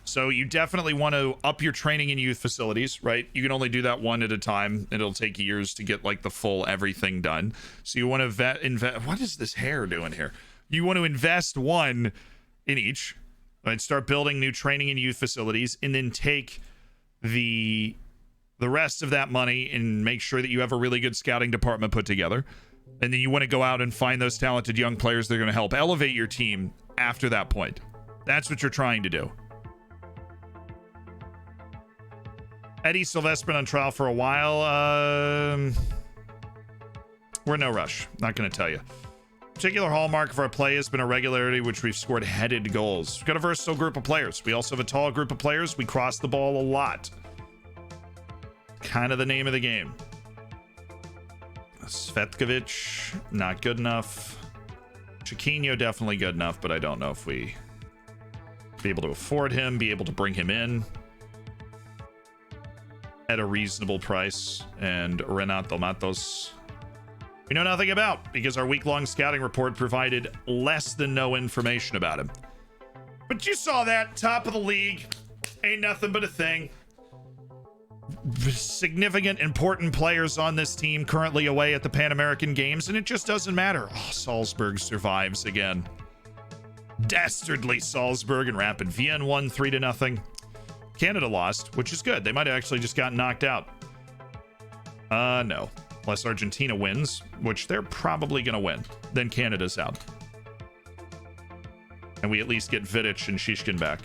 So you definitely want to up your training in youth facilities, right? You can only do that one at a time. It'll take years to get like the full everything done. So you want to invest. What is this hair doing here? You want to invest one in each, right? Start building new training in youth facilities, and then take the rest of that money and make sure that you have a really good scouting department put together. And then you want to go out and find those talented young players that are going to help elevate your team after that point. That's what you're trying to do. Eddie Sylvester been on trial for a while. We're in no rush. Not going to tell you. Particular hallmark of our play has been a regularity which we've scored headed goals. We've got a versatile group of players. We also have a tall group of players. We cross the ball a lot. Kind of the name of the game. Svetkovic, not good enough. Chiquinho, definitely good enough, but I don't know if we be able to afford him, be able to bring him in at a reasonable price. And Renato Matos, we know nothing about, because our week-long scouting report provided less than no information about him. But you saw that, top of the league, ain't nothing but a thing. Significant, important players on this team currently away at the Pan American Games, and it just doesn't matter. Oh, Salzburg survives again. Dastardly Salzburg and Rapid Vienna won 3-0. Canada lost, which is good. They might have actually just gotten knocked out. No. Unless Argentina wins, which they're probably going to win. Then Canada's out. And we at least get Vidic and Shishkin back.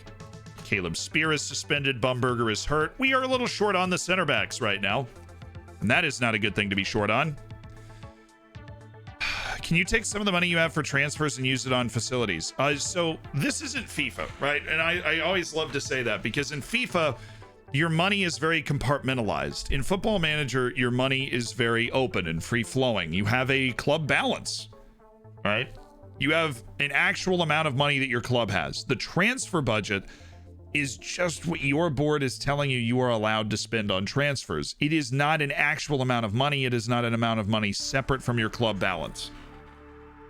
Caleb Spear is suspended. Bumberger is hurt. We are a little short on the center backs right now. And that is not a good thing to be short on. Can you take some of the money you have for transfers and use it on facilities? So this isn't FIFA, right? And I always love to say that, because in FIFA, your money is very compartmentalized. In Football Manager, your money is very open and free-flowing. You have a club balance, right? You have an actual amount of money that your club has. The transfer budget is just what your board is telling you you are allowed to spend on transfers. It is not an actual amount of money. It is not an amount of money separate from your club balance,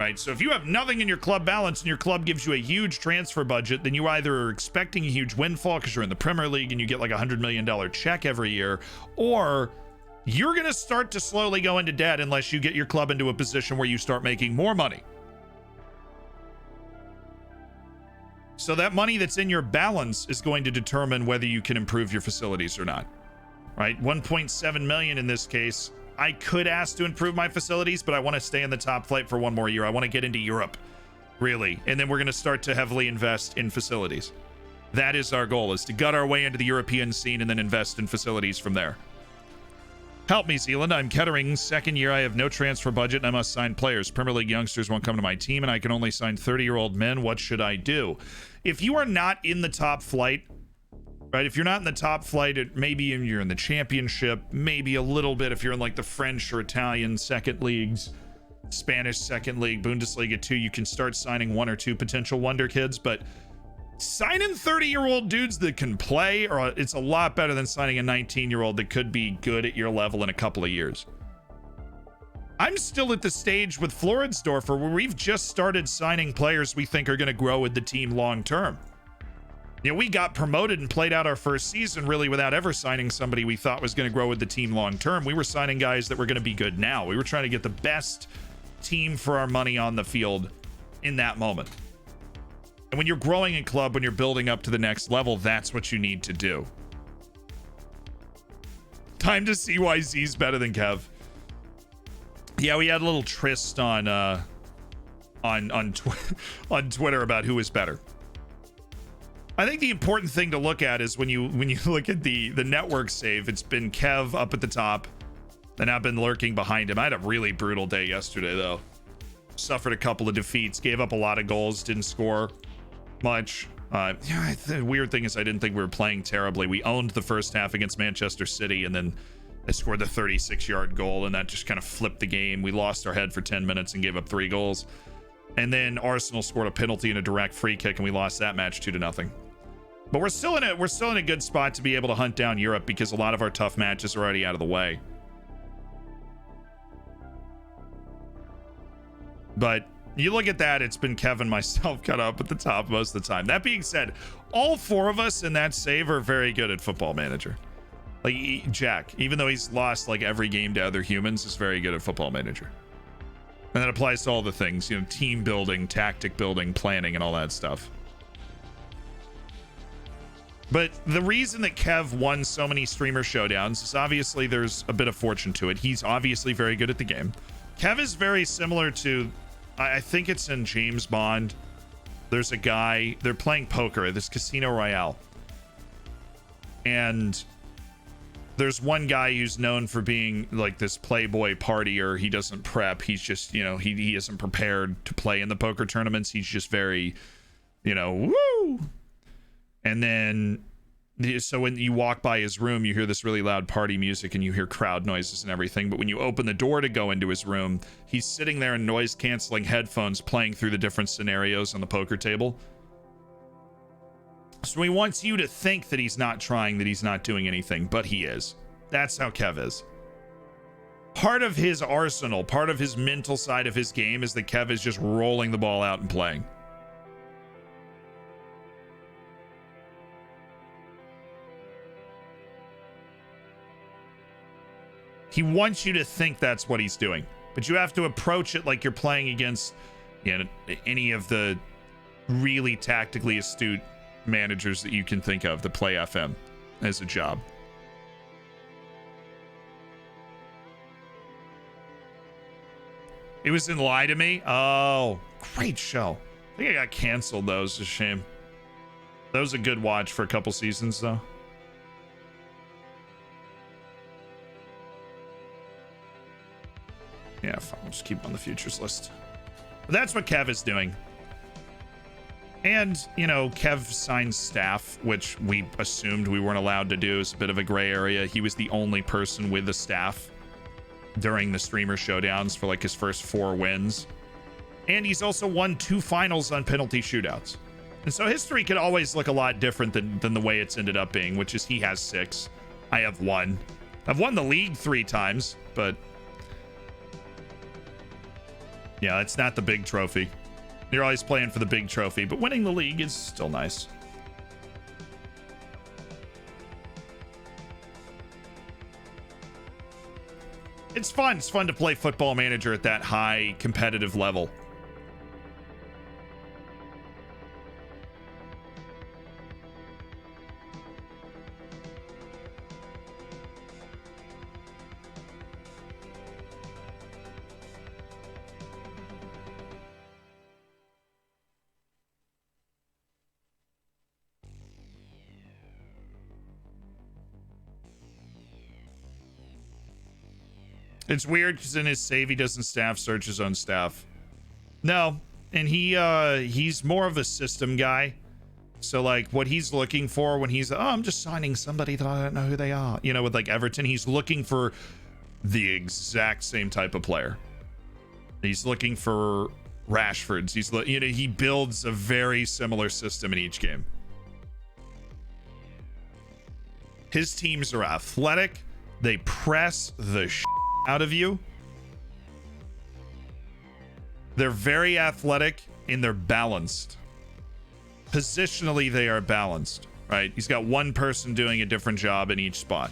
right? So if you have nothing in your club balance and your club gives you a huge transfer budget, then you either are expecting a huge windfall because you're in the Premier League and you get like $100 million check every year, or you're going to start to slowly go into debt unless you get your club into a position where you start making more money. So that money that's in your balance is going to determine whether you can improve your facilities or not. right? 1.7 million in this case. I could ask to improve my facilities, but I want to stay in the top flight for one more year. I want to get into Europe, really. And then we're going to start to heavily invest in facilities. That is our goal, is to gut our way into the European scene and then invest in facilities from there. Help me, Zealand. I'm Kettering's second year. I have no transfer budget and I must sign players. Premier League youngsters won't come to my team and I can only sign 30-year-old men. What should I do? If you are not in the top flight, right? If you're not in the top flight, maybe you're in the championship, maybe a little bit if you're in like the French or Italian second leagues, Spanish second league, Bundesliga 2, you can start signing one or two potential wonder kids, but signing 30-year-old dudes that can play, or it's a lot better than signing a 19-year-old that could be good at your level in a couple of years. I'm still at the stage with Floridsdorfer where we've just started signing players we think are going to grow with the team long term. You know, we got promoted and played out our first season really without ever signing somebody we thought was going to grow with the team long term. We were signing guys that were going to be good now. We were trying to get the best team for our money on the field in that moment. And when you're growing a club, when you're building up to the next level, that's what you need to do. Time to see why Z's better than Kev. Yeah, we had a little tryst on Twitter about who is better. I think the important thing to look at is when you look at the network save, it's been Kev up at the top, and I've been lurking behind him. I had a really brutal day yesterday, though. Suffered a couple of defeats, gave up a lot of goals, didn't score much. The weird thing is I didn't think we were playing terribly. We owned the first half against Manchester City, and then I scored the 36-yard goal, and that just kind of flipped the game. We lost our head for 10 minutes and gave up 3 goals. And then Arsenal scored a penalty and a direct free kick, and we lost that match 2-0. But we're still in a good spot to be able to hunt down Europe because a lot of our tough matches are already out of the way. But you look at that, it's been Kevin, myself, cut up at the top most of the time. That being said, all 4 of us in that save are very good at Football Manager. Like Jack, even though he's lost like every game to other humans, is very good at Football Manager. And that applies to all the things, you know, team building, tactic building, planning, and all that stuff. But the reason that Kev won so many streamer showdowns is obviously there's a bit of fortune to it. He's obviously very good at the game. Kev is very similar to, I think it's in James Bond. There's a guy, they're playing poker at this Casino Royale. And there's one guy who's known for being like this playboy partier. He doesn't prep. He's just, you know, he isn't prepared to play in the poker tournaments. He's just very, you know, woo. And then, so when you walk by his room, you hear this really loud party music and you hear crowd noises and everything. But when you open the door to go into his room, he's sitting there in noise canceling headphones playing through the different scenarios on the poker table. So he wants you to think that he's not trying, that he's not doing anything, but he is. That's how Kev is. Part of his arsenal, part of his mental side of his game is that Kev is just rolling the ball out and playing. He wants you to think that's what he's doing, but you have to approach it like you're playing against, you know, any of the really tactically astute managers that you can think of that play FM as a job. It was in Lie to Me. Oh, great show. I think I got canceled though. It's a shame. That was a good watch for a couple seasons though. Yeah, fine. We'll just keep it on the futures list. But that's what Kev is doing. And, you know, Kev signs staff, which we assumed we weren't allowed to do. It's a bit of a gray area. He was the only person with the staff during the streamer showdowns for like his first 4 wins. And he's also won 2 finals on penalty shootouts. And so history could always look a lot different than the way it's ended up being, which is he has 6. I have 1. I've won the league 3 times, but yeah, it's not the big trophy. You're always playing for the big trophy, but winning the league is still nice. It's fun. It's fun to play Football Manager at that high competitive level. It's weird because in his save, he doesn't staff search his own staff. No, and he's more of a system guy. So like what he's looking for when he's, oh, I'm just signing somebody that I don't know who they are. You know, with like Everton, he's looking for the exact same type of player. He's looking for Rashford's. He builds a very similar system in each game. His teams are athletic. They press the out of you. They're very athletic and they're balanced. Positionally, they are balanced, right? He's got one person doing a different job in each spot.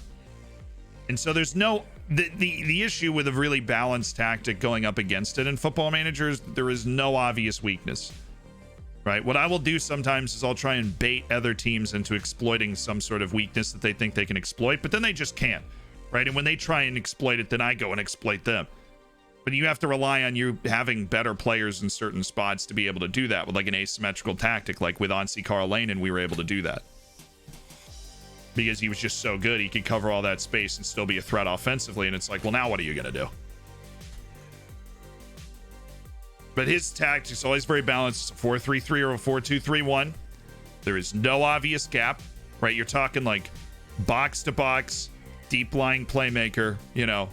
And so there's no... The issue with a really balanced tactic going up against it in Football Managers, there is no obvious weakness, right? What I will do sometimes is I'll try and bait other teams into exploiting some sort of weakness that they think they can exploit, but then they just can't, right? And when they try and exploit it, then I go and exploit them. But you have to rely on you having better players in certain spots to be able to do that with like an asymmetrical tactic, like with Onsi Carl Lane, and we were able to do that. Because he was just so good, he could cover all that space and still be a threat offensively. And it's like, well, now what are you going to do? But his tactics always very balanced. It's a 4-3-3 or a 4-2-3-1. There is no obvious gap, right? You're talking like box to box, deep lying playmaker, you know.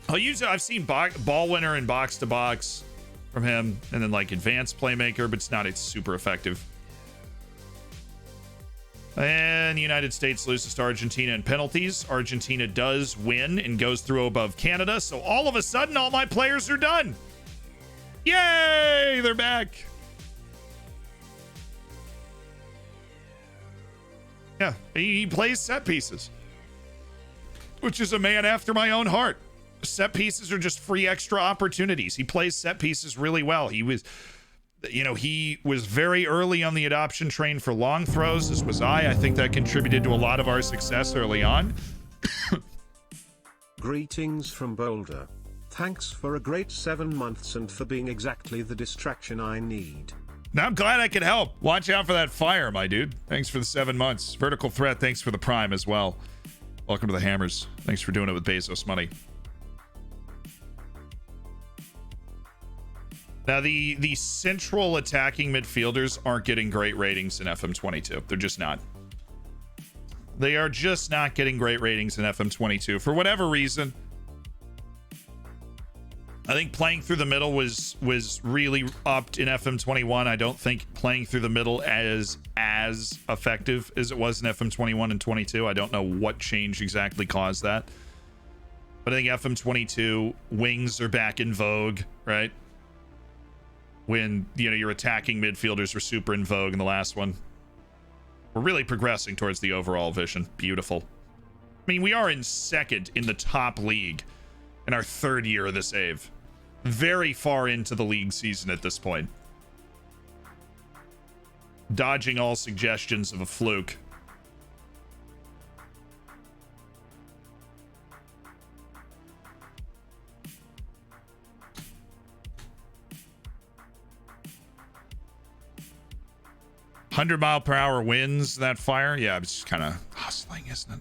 I've seen ball winner and box to box from him, and then like advanced playmaker, but it's super effective. And the United States loses to Argentina in penalties. Argentina does win and goes through above Canada. So all of a sudden, all my players are done. Yay! They're back. Yeah, he plays set pieces, which is a man after my own heart. Set pieces are just free extra opportunities. He plays set pieces really well. He was very early on the adoption train for long throws, as was I. I think that contributed to a lot of our success early on. Greetings from Boulder. Thanks for a great 7 months and for being exactly the distraction I need. Now I'm glad I could help. Watch out for that fire, my dude. Thanks for the 7 months. Vertical Threat, thanks for the Prime as well. Welcome to the Hammers. Thanks for doing it with Bezos money. Now, the central attacking midfielders aren't getting great ratings in FM22. They're just not. They are just not getting great ratings in FM22 for whatever reason. I think playing through the middle was really upped in FM21. I don't think playing through the middle as effective as it was in FM21 and 22. I don't know what change exactly caused that. But I think FM22 wings are back in vogue, right? When, your attacking midfielders were super in vogue in the last one. We're really progressing towards the overall vision. Beautiful. I mean, we are in second in the top league in our third year of the save. Very far into the league season at this point. Dodging all suggestions of a fluke. $100-mile-per-hour winds, that fire? Yeah, it's just kind of hustling, isn't it?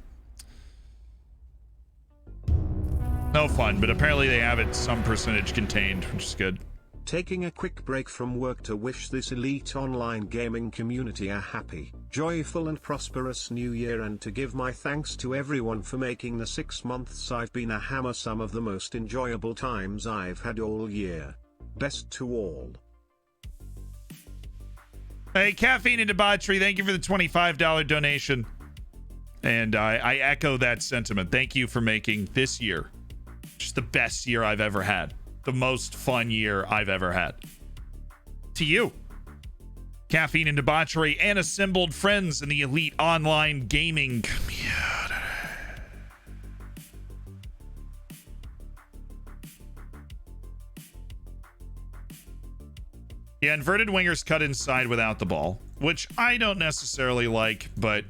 No fun, but apparently they have it some percentage contained, which is good. Taking a quick break from work to wish this elite online gaming community a happy, joyful and prosperous new year, and to give my thanks to everyone for making the 6 months I've been a hammer some of the most enjoyable times I've had all year. Best to all. Hey, Caffeine and Debauchery, thank you for the $25 donation. And I echo that sentiment. Thank you for making this year just the best year I've ever had. The most fun year I've ever had. To you. Caffeine and Debauchery and assembled friends in the elite online gaming community. Yeah, inverted wingers cut inside without the ball, which I don't necessarily like, but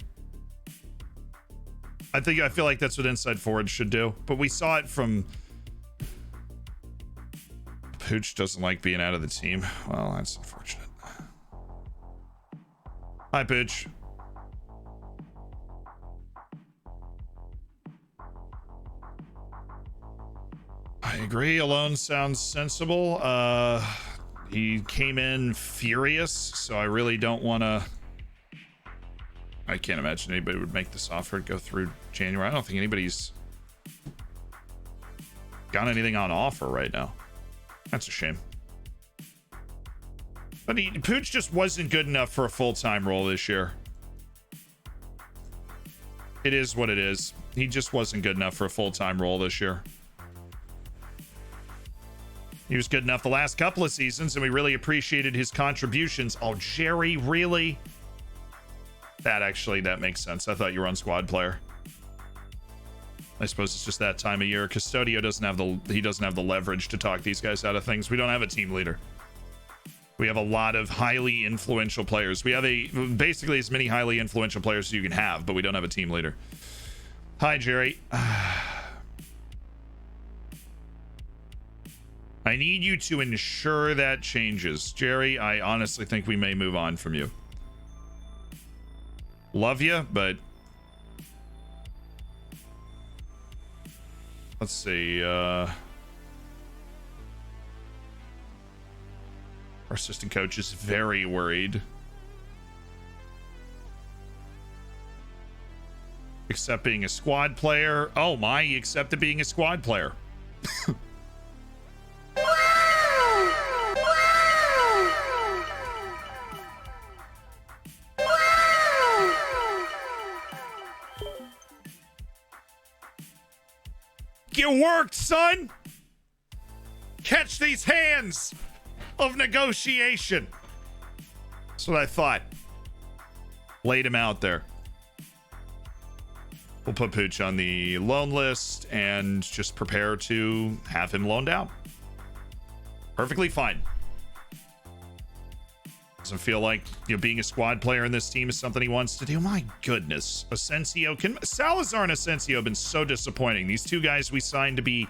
I feel like that's what inside forwards should do. But we saw it from Pooch doesn't like being out of the team. Well, that's unfortunate. Hi, Pooch. I agree. Alone sounds sensible. He came in furious, so I really don't want to. I can't imagine anybody would make this offer go through January. I don't think anybody's got anything on offer right now. That's a shame. But Pooch just wasn't good enough for a full-time role this year. It is what it is. He just wasn't good enough for a full-time role this year. He was good enough the last couple of seasons, and we really appreciated his contributions. Oh, Jerry, really? That makes sense. I thought you were on squad player. I suppose it's just that time of year. Custodio doesn't have the leverage to talk these guys out of things. We don't have a team leader. We have a lot of highly influential players. We have basically as many highly influential players as you can have, but we don't have a team leader. Hi, Jerry. I need you to ensure that changes. Jerry, I honestly think we may move on from you. Love you, but let's see. Our assistant coach is very worried. Except being a squad player. Oh my, he accepted being a squad player. Get worked, son! Catch these hands of negotiation. That's what I thought. Laid him out there. We'll put Pooch on the loan list and just prepare to have him loaned out. Perfectly fine. Doesn't feel like being a squad player in this team is something he wants to do. My goodness. Asensio. Salazar and Asensio have been so disappointing. These two guys we signed to be,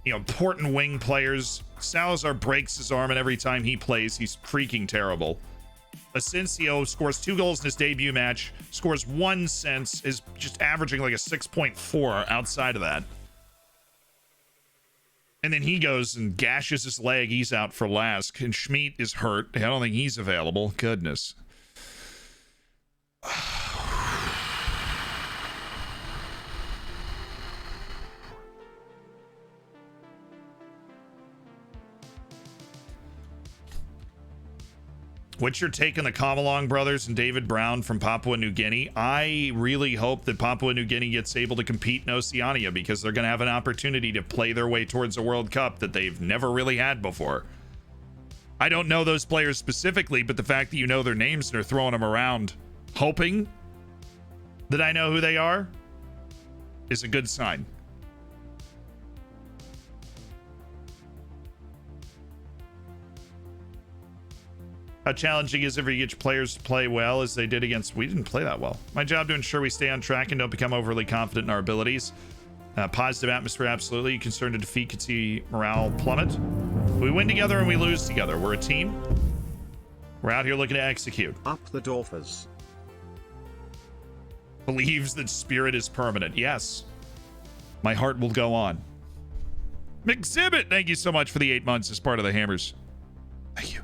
important wing players. Salazar breaks his arm, and every time he plays, he's freaking terrible. Asensio scores 2 goals in his debut match, scores 1 since, is just averaging like a 6.4 outside of that. And then he goes and gashes his leg. He's out for Lask. And Schmidt is hurt. I don't think he's available. Goodness. What's your take on the Kamalong brothers and David Brown from Papua New Guinea? I really hope that Papua New Guinea gets able to compete in Oceania, because they're going to have an opportunity to play their way towards a World Cup that they've never really had before. I don't know those players specifically, but the fact that you know their names and are throwing them around hoping that I know who they are is a good sign. How challenging is it for you to get your players to play well as they did against... We didn't play that well. My job to ensure we stay on track and don't become overly confident in our abilities. Positive atmosphere, absolutely. Concerned to defeat could see morale plummet. We win together and we lose together. We're a team. We're out here looking to execute. Up the Dorfers. Believes that spirit is permanent. Yes. My heart will go on. McZibbit, thank you so much for the 8 months as part of the Hammers. Thank you.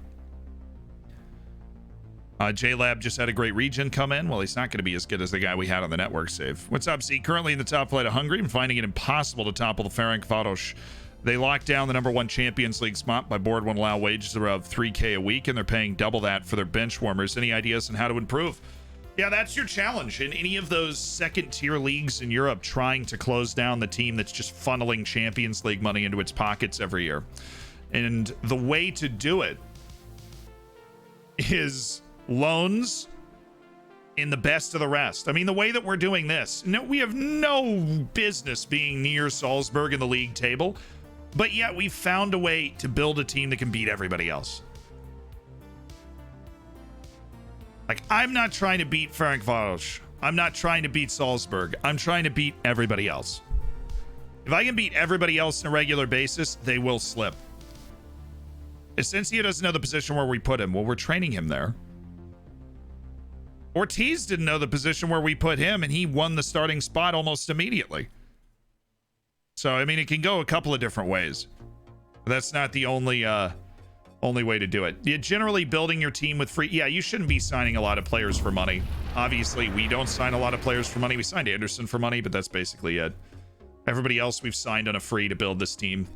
J-Lab just had a great regen come in. Well, he's not going to be as good as the guy we had on the network save. What's up, Z? Currently in the top flight of Hungary and finding it impossible to topple the Ferencváros. They locked down the #1 Champions League spot. My board won't allow wages around $3K a week, and they're paying double that for their bench warmers. Any ideas on how to improve? Yeah, that's your challenge. In any of those second-tier leagues in Europe, trying to close down the team that's just funneling Champions League money into its pockets every year. And the way to do it is loans in the best of the rest. I mean, the way that we're doing this, we have no business being near Salzburg in the league table, but yet we found a way to build a team that can beat everybody else. Like, I'm not trying to beat Ferencváros. I'm not trying to beat Salzburg. I'm trying to beat everybody else. If I can beat everybody else on a regular basis, they will slip. Asensio doesn't know the position where we put him. Well, we're training him there. Ortiz didn't know the position where we put him, and he won the starting spot almost immediately. So, I mean, it can go a couple of different ways. But that's not the only way to do it. Yeah, generally building your team with free. Yeah, you shouldn't be signing a lot of players for money. Obviously, we don't sign a lot of players for money. We signed Anderson for money, but that's basically it. Everybody else we've signed on a free to build this team.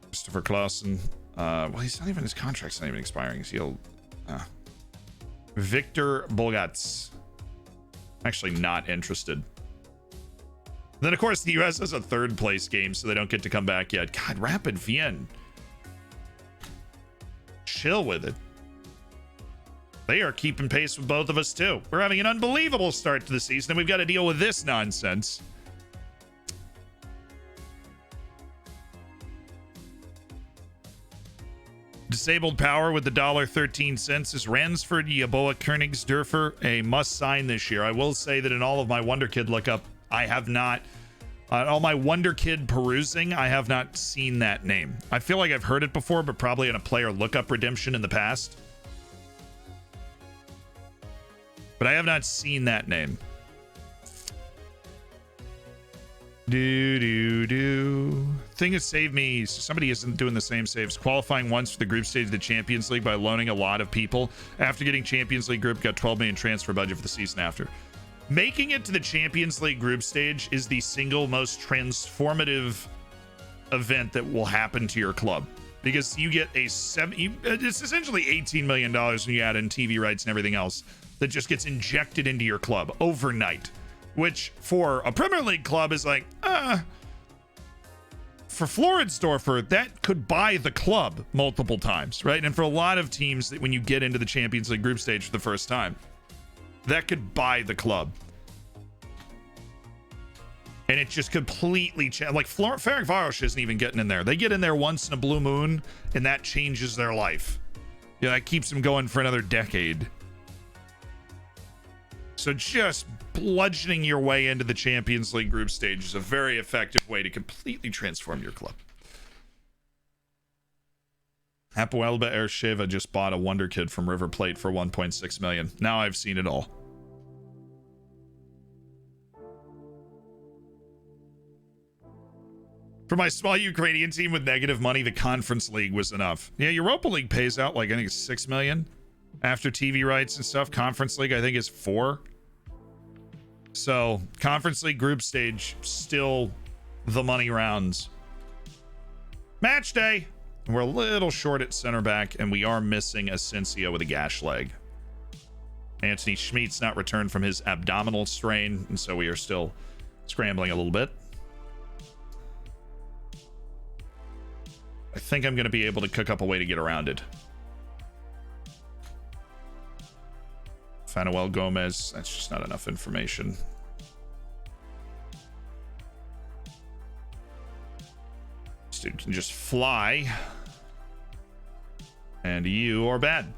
Christopher Clausen. Well, he's not even, his contract's not even expiring. So he'll. Victor Bolgats. Actually, not interested. Then, of course, the U.S. has a third place game, so they don't get to come back yet. God, Rapid Wien. Chill with it. They are keeping pace with both of us, too. We're having an unbelievable start to the season, and we've got to deal with this nonsense. Disabled power with the $1.13 is Ransford Yaboa Königsdörfer, a must-sign this year. I will say that in all of my Wonder Kid lookup, I have not, all my Wonder Kid perusing, I have not seen that name. I feel like I've heard it before, but probably in a player lookup redemption in the past. But I have not seen that name. Thing that saved me, somebody isn't doing the same saves. Qualifying once for the group stage of the Champions League by loaning a lot of people. After getting Champions League group, got 12 million transfer budget for the season after. Making it to the Champions League group stage is the single most transformative event that will happen to your club. Because you get it's essentially $18 million when you add in TV rights and everything else that just gets injected into your club overnight. Which for a Premier League club is like, for Floridsdorfer, that could buy the club multiple times, right? And for a lot of teams that when you get into the Champions League group stage for the first time, that could buy the club. And it just completely like Ferencváros isn't even getting in there. They get in there once in a blue moon, and that changes their life. Yeah, that keeps them going for another decade. So just bludgeoning your way into the Champions League group stage is a very effective way to completely transform your club. Hapoelba Ersheva just bought a Wonder Kid from River Plate for 1.6 million. Now I've seen it all. For my small Ukrainian team with negative money, the Conference League was enough. Yeah, Europa League pays out like I think it's 6 million. After TV rights and stuff, Conference League I think is 4. So Conference League group stage, still the money rounds. Match day. We're a little short at center back, and we are missing Asensio with a gash leg. Anthony Schmidt's not returned from his abdominal strain, and so we are still scrambling a little bit. I think I'm going to be able to cook up a way to get around it. Fanuel Gomez, that's just not enough information. This dude can just fly. And you are bad.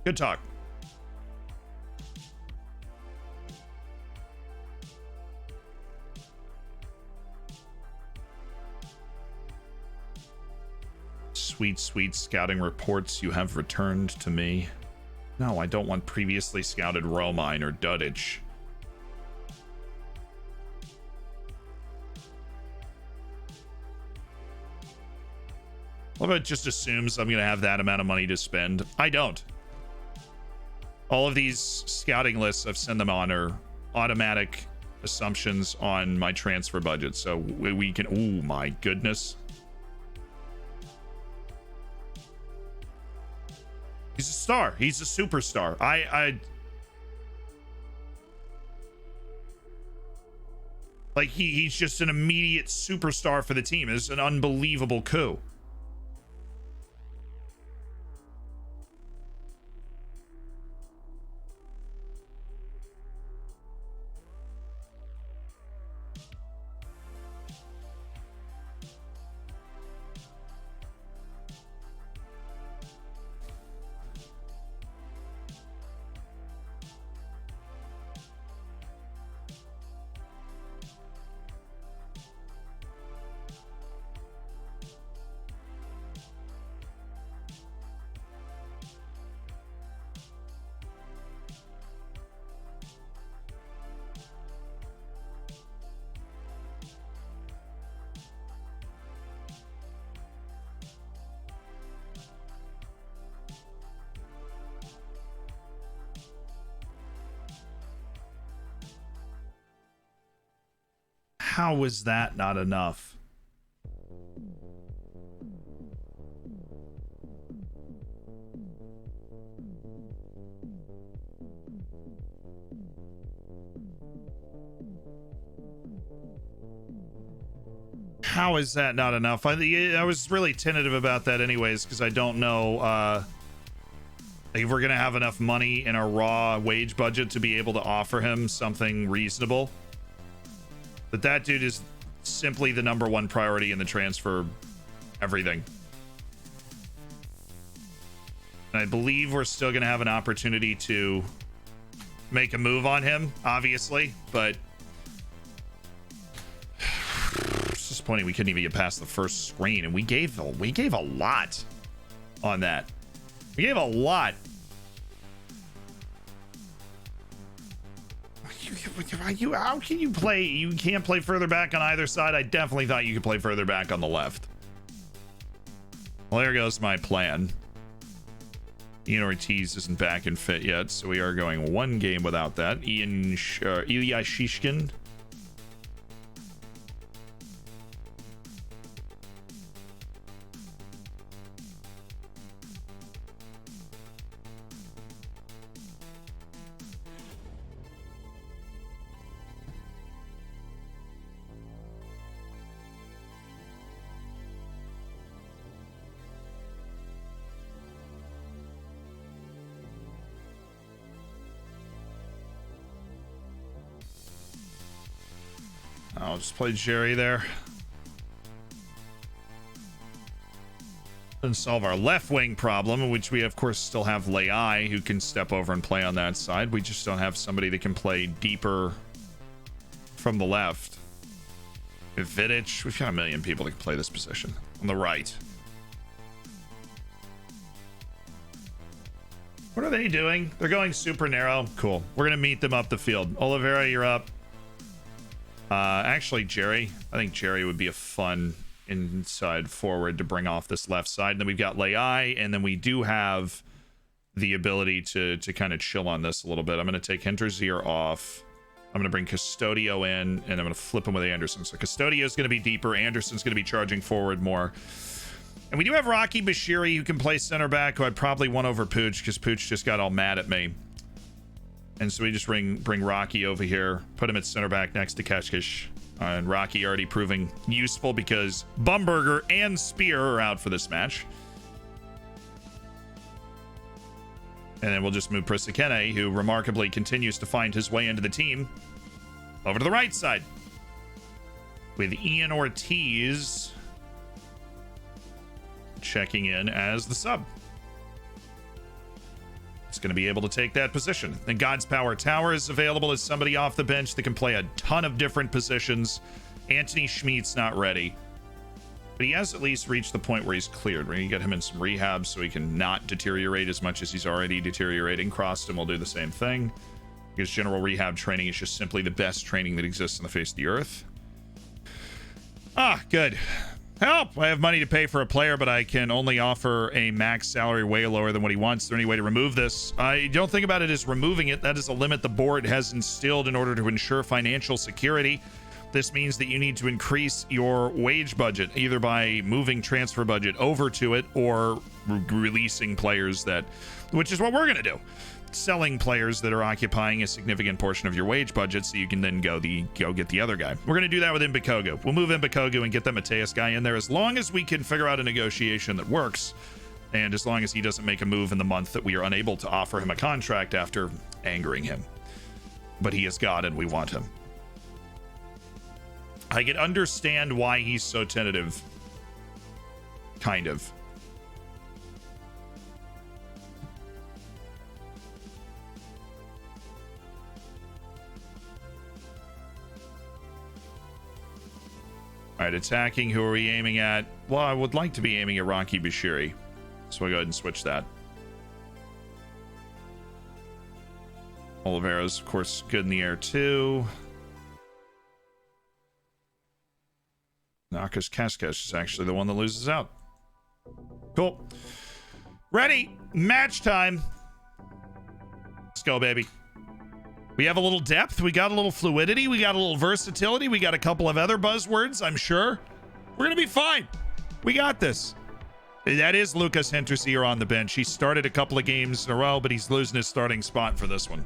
Good talk. Sweet, sweet scouting reports you have returned to me. No, I don't want previously scouted Romine or Dudic. What about it just assumes I'm going to have that amount of money to spend? I don't. All of these scouting lists I've sent them on are automatic assumptions on my transfer budget. So we can... Oh, my goodness. He's a star. He's a superstar. Like, he's just an immediate superstar for the team. It's an unbelievable coup. How was that not enough? How is that not enough? I was really tentative about that anyways, because I don't know if we're going to have enough money in our raw wage budget to be able to offer him something reasonable. But that dude is simply the number one priority in the transfer everything. And I believe we're still going to have an opportunity to make a move on him, obviously, but it's disappointing we couldn't even get past the first screen, and we gave a lot on that. We gave a lot. How can you play? You can't play further back on either side. I definitely thought you could play further back on the left. Well, there goes my plan. Ian Ortiz isn't back and fit yet, so we are going one game without that. Ilya Shishkin. I'll just play Jerry there. And solve our left wing problem, which we of course still have Lai, who can step over and play on that side. We just don't have somebody that can play deeper from the left. With Vidic, we've got a million people that can play this position on the right. What are they doing? They're going super narrow. Cool. We're gonna meet them up the field. Oliveira, you're up. Actually, Jerry. I think Jerry would be a fun inside forward to bring off this left side. And then we've got Lai, and then we do have the ability to kind of chill on this a little bit. I'm going to take Hinterzier off. I'm going to bring Custodio in, and I'm going to flip him with Anderson. So Custodio is going to be deeper. Anderson's going to be charging forward more. And we do have Rocky Bashiri, who can play center back, who I'd probably won over Pooch, because Pooch just got all mad at me. And so we just bring Rocky over here, put him at center back next to Keshkish. And Rocky already proving useful because Bumberger and Spear are out for this match. And then we'll just move Prisakene, who remarkably continues to find his way into the team, over to the right side. With Ian Ortiz checking in as the sub. It's going to be able to take that position. And God's Power Tower is available as somebody off the bench that can play a ton of different positions. Anthony Schmidt's not ready, but he has at least reached the point where he's cleared. We're going to get him in some rehab so he can not deteriorate as much as he's already deteriorating. Croston will do the same thing, because general rehab training is just simply the best training that exists on the face of the earth. Ah, good. Help! I have money to pay for a player, but I can only offer a max salary way lower than what he wants. Is there any way to remove this? I don't think about it as removing it. That is a limit the board has instilled in order to ensure financial security. This means that you need to increase your wage budget, either by moving transfer budget over to it or releasing players that, which is what we're going to do. Selling players that are occupying a significant portion of your wage budget so you can then go get the other guy. We're going to do that with Mbikogu. We'll move Mbikogu and get the Mateus guy in there as long as we can figure out a negotiation that works, and as long as he doesn't make a move in the month that we are unable to offer him a contract after angering him. But he is God and we want him. I can understand why he's so tentative. Kind of. All right, attacking. Who are we aiming at? Well, I would like to be aiming at Rocky Bashiri, so we'll go ahead and switch that. Oliveira's, of course, good in the air too. Nakas Kaskesh is actually the one that loses out. Cool. Ready? Match time. Let's go, baby. We have a little depth. We got a little fluidity. We got a little versatility. We got a couple of other buzzwords, I'm sure. We're going to be fine. We got this. That is Lucas Hinterseer on the bench. He started a couple of games in a row, but he's losing his starting spot for this one.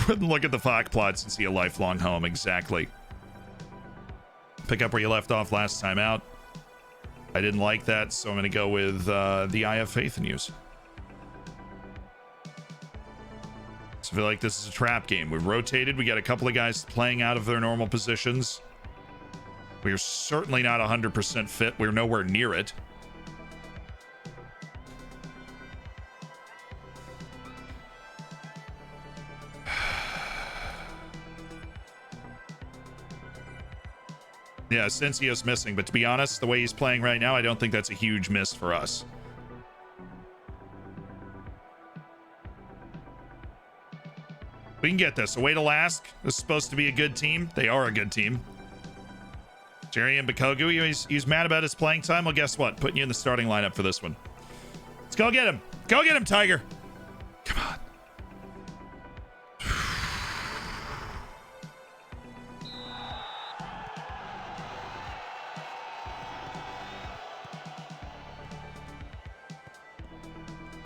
Wouldn't look at the Fock plots and see a lifelong home. Exactly. Pick up where you left off last time out. I didn't like that, so I'm going to go with the I Have Faith in Use. So I feel like this is a trap game. We've rotated. We got a couple of guys playing out of their normal positions. We are certainly not 100% fit. We're nowhere near it. Yeah, Sensio's missing, but to be honest, the way he's playing right now, I don't think that's a huge miss for us. We can get this. Away to Lask. This is supposed to be a good team. They are a good team. Jerry and Bakogu, he's mad about his playing time. Well, guess what? Putting you in the starting lineup for this one. Let's go get him. Go get him, Tiger. Come on.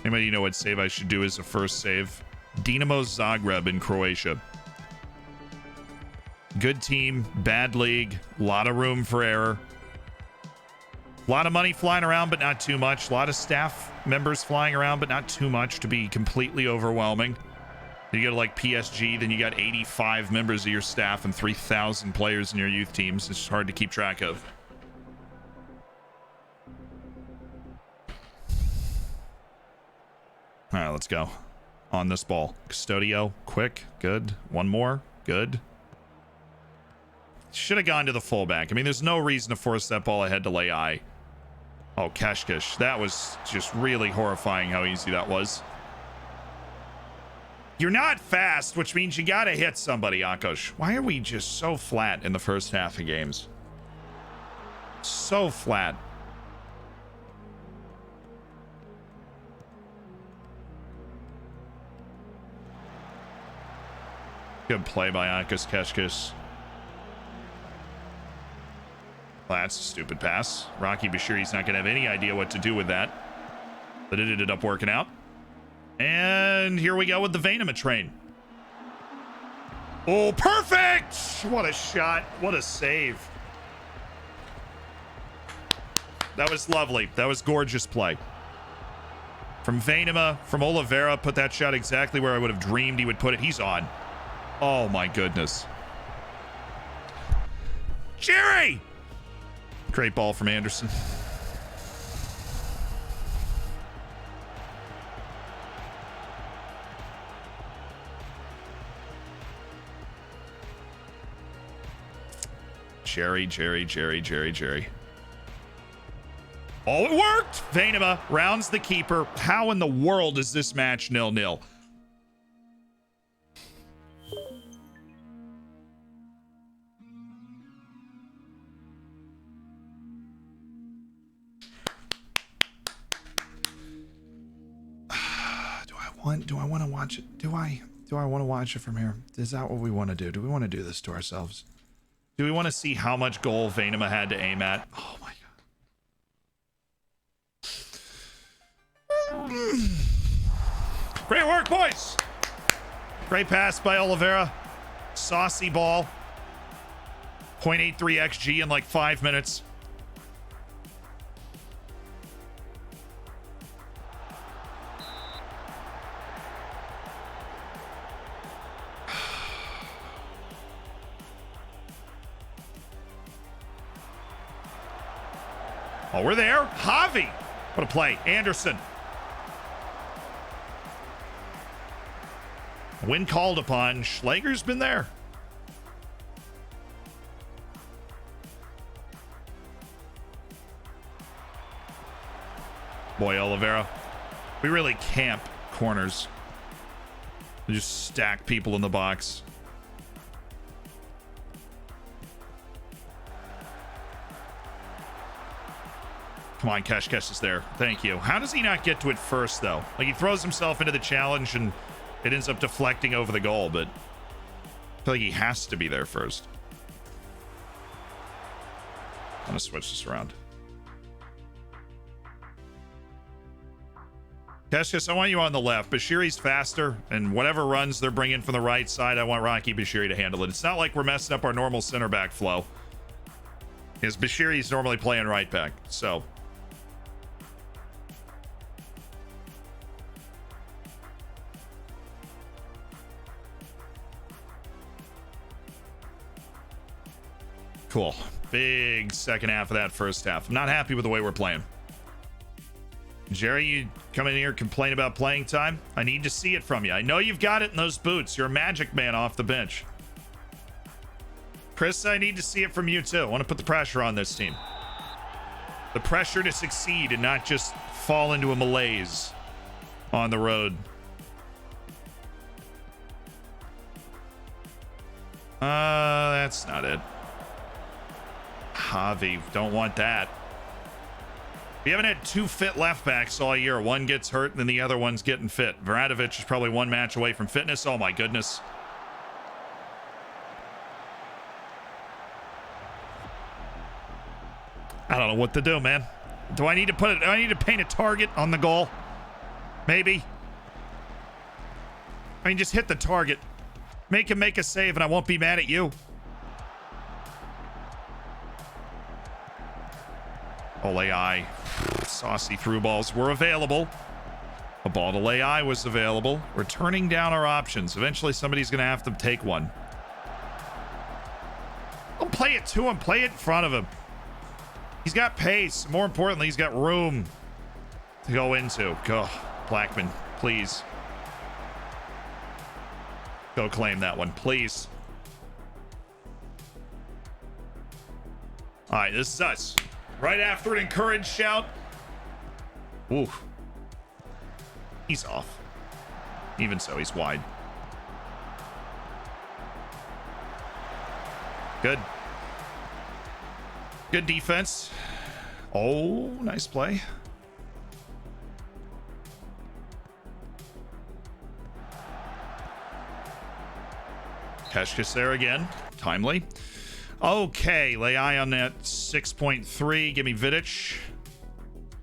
Anybody know what save I should do as a first save? Dinamo Zagreb in Croatia. Good team, bad league, a lot of room for error. A lot of money flying around, but not too much. A lot of staff members flying around, but not too much to be completely overwhelming. You go to like PSG, then you got 85 members of your staff and 3,000 players in your youth teams. It's just hard to keep track of. All right, let's go. On this ball. Custodio, quick, good. One more, good. Should have gone to the fullback. I mean, there's no reason to force that ball ahead to Leai. Oh, Keshkish. That was just really horrifying how easy that was. You're not fast, which means you got to hit somebody, Akos. Why are we just so flat in the first half of games? So flat. Good play by Akos Keshkish. Well, that's a stupid pass. Rocky Bashiri's not going to have any idea what to do with that. But it ended up working out. And here we go with the Venema train. Oh, perfect! What a shot. What a save. That was lovely. That was gorgeous play. From Venema, from Oliveira, put that shot exactly where I would have dreamed he would put it. He's on. Oh, my goodness. Jerry! Great ball from Anderson. Jerry. Oh, it worked! Venema rounds the keeper. How in the world is this match 0-0? Do I want to watch it? Do I want to watch it from here? Is that what we want to do? Do we want to do this to ourselves? Do we want to see how much goal Venema had to aim at? Oh my god. Great work, boys. Great pass by Oliveira. Saucy ball. 0.83 XG in like 5 minutes. Oh, we're there. Javi. What a play. Anderson. When called upon, Schlager's been there. Boy, Oliveira. We really camp corners. We just stack people in the box. Come on, Kesh is there. Thank you. How does he not get to it first, though? Like, he throws himself into the challenge, and it ends up deflecting over the goal, but I feel like he has to be there first. I'm going to switch this around. Kesh, I want you on the left. Bashiri's faster, and whatever runs they're bringing from the right side, I want Rocky Bashiri to handle it. It's not like we're messing up our normal center back flow. Because Bashiri's normally playing right back, so... Cool. Big second half of that first half. I'm not happy with the way we're playing. Jerry, you come in here and complain about playing time? I need to see it from you. I know you've got it in those boots. You're a magic man off the bench. Chris, I need to see it from you too. I want to put the pressure on this team. The pressure to succeed and not just fall into a malaise on the road. That's not it. Javi, don't want that. We haven't had two fit left backs all year. One gets hurt and then the other one's getting fit. Vradovic is probably one match away from fitness. Oh my goodness. I don't know what to do, man. Do I need to paint a target on the goal? Maybe. I mean, just hit the target. Make him make a save and I won't be mad at you. Olai. Saucy through balls were available. A ball to Lai was available. We're turning down our options. Eventually somebody's going to have to take one. Don't play it to him. Play it in front of him. He's got pace. More importantly, he's got room to go into. Go, Blackman, please. Go claim that one, please. All right, this is us. Right after an encouraged shout. Ooh. He's off. Even so, he's wide. Good. Good defense. Oh, nice play. Keshkis there again. Timely. Okay, Lai on that 6.3. Give me Vidic.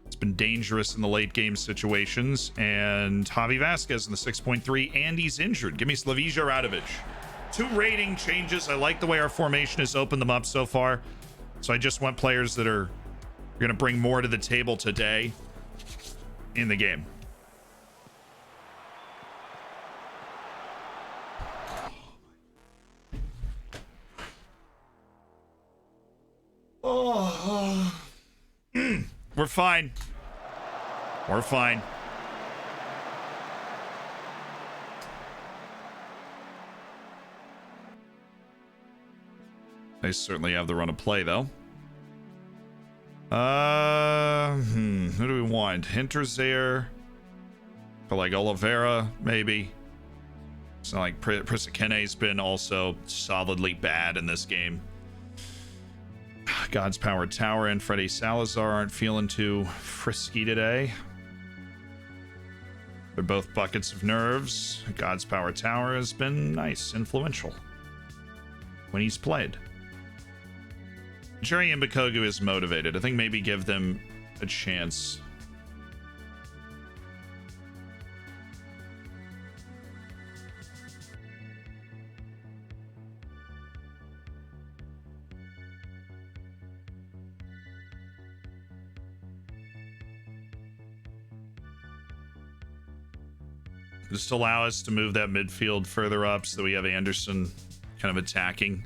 It's been dangerous in the late game situations. And Javi Vasquez in the 6.3. And he's injured. Give me Slavija Radovic. 2 rating changes. I like the way our formation has opened them up so far. So I just want players that are going to bring more to the table today in the game. Oh. We're fine. We're fine. They certainly have the run of play, though. Who do we want? Hinterzair. But like Oliveira, maybe. It's not like Prisakene's been also solidly bad in this game. God's Power Tower and Freddy Salazar aren't feeling too frisky today. They're both buckets of nerves. God's Power Tower has been nice, influential when he's played. Jerry and Bakogu is motivated. I think maybe give them a chance. Just allow us to move that midfield further up so that we have Anderson kind of attacking.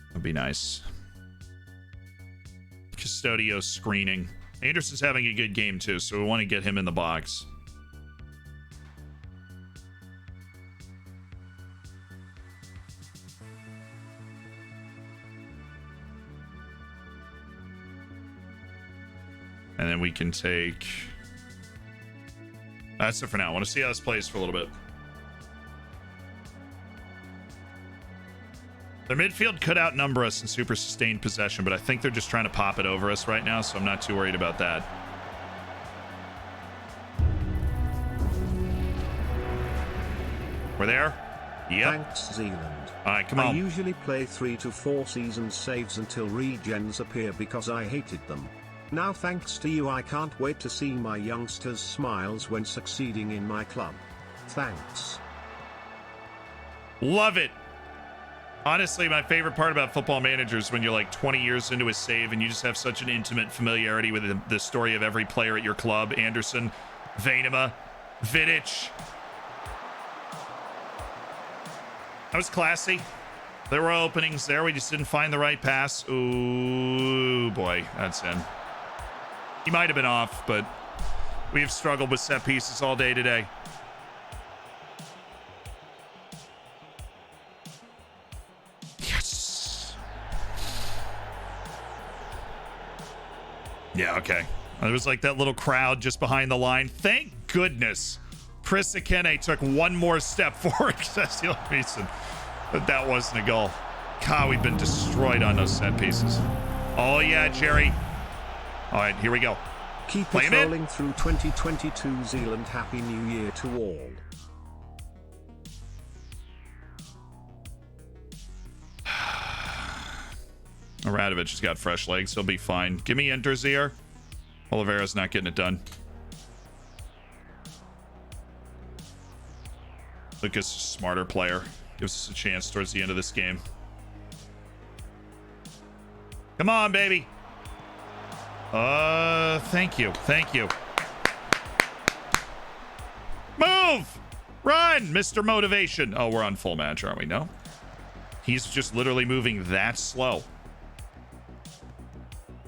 That'd be nice. Custodio screening. Anderson's having a good game too, so we want to get him in the box. And then we can take... That's it for now. I want to see how this plays for a little bit. Their midfield could outnumber us in super sustained possession, but I think they're just trying to pop it over us right now, so I'm not too worried about that. We're there? Yep. Thanks, Zealand. All right, come on. I usually play 3 to 4 season saves until regens appear because I hated them. Now thanks to you I can't wait to see my youngsters' smiles when succeeding in my club. Thanks. Love it. Honestly, my favorite part about Football Manager is when you're like 20 years into a save and you just have such an intimate familiarity with the story of every player at your club. Anderson, Venema, Vidic. That was classy. There were openings there. We just didn't find the right pass. Ooh, boy, that's in. He might have been off, but we have struggled with set pieces all day today. Yes. Yeah, okay. It was like that little crowd just behind the line. Thank goodness Prisakene took one more step forward. But that wasn't a goal. God, we've been destroyed on those set pieces. Oh, yeah, Jerry. All right, here we go. Keep Play it rolling through 2022, Zealand. Happy New Year to all. Radovic has got fresh legs. He'll be fine. Give me Interzier. Oliveira's not getting it done. Lucas is a smarter player. Gives us a chance towards the end of this game. Come on, baby. Thank you. Thank you. Move! Run, Mr. Motivation. Oh, we're on full match, aren't we? No. He's just literally moving that slow.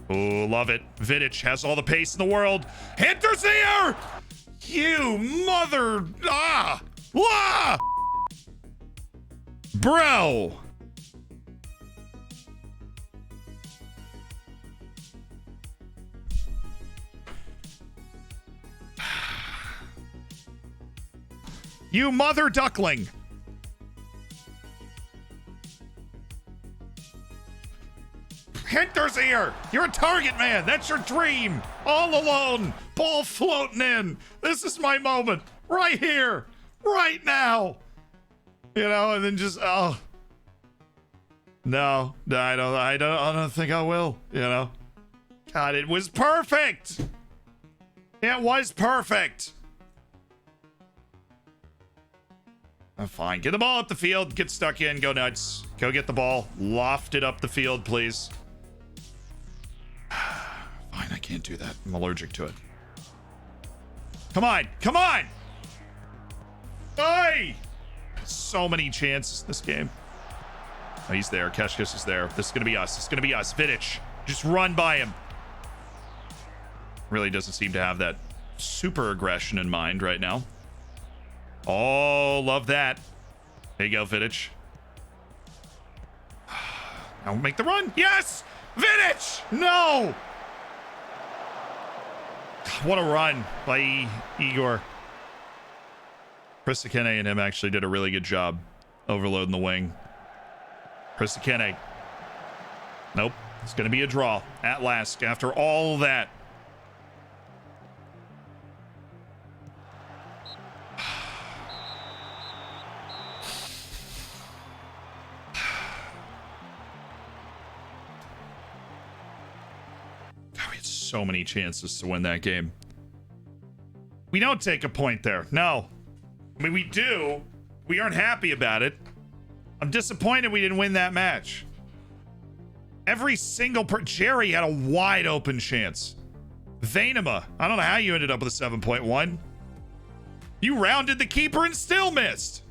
Oh, love it. Vidic has all the pace in the world. Hinterseer! You mother... Ah! Ah! Bro! You mother duckling! Hinterseer! You're a target man! That's your dream! All alone! Ball floating in! This is my moment! Right here! Right now! You know, and then just, oh. No, I don't think I will, you know. God, it was perfect! It was perfect! I'm fine. Get the ball up the field, get stuck in, go nuts. Go get the ball. Loft it up the field, please. Fine, I can't do that. I'm allergic to it. Come on! Come on! Hey! So many chances this game. Oh, he's there. Keshkis is there. This is going to be us. This is going to be us. Vidic. Just run by him. Really doesn't seem to have that super aggression in mind right now. Oh, love that. There you go, Vidic. Now make the run. Yes! Vidic! No! What a run by Igor. Prisakene and him actually did a really good job overloading the wing. Prisakene. Nope. It's going to be a draw at last after all that. God, we had so many chances to win that game. We don't take a point there. No. I mean, we do. We aren't happy about it. I'm disappointed we didn't win that match. Every single Jerry had a wide open chance. Venema, I don't know how you ended up with a 7.1. You rounded the keeper and still missed.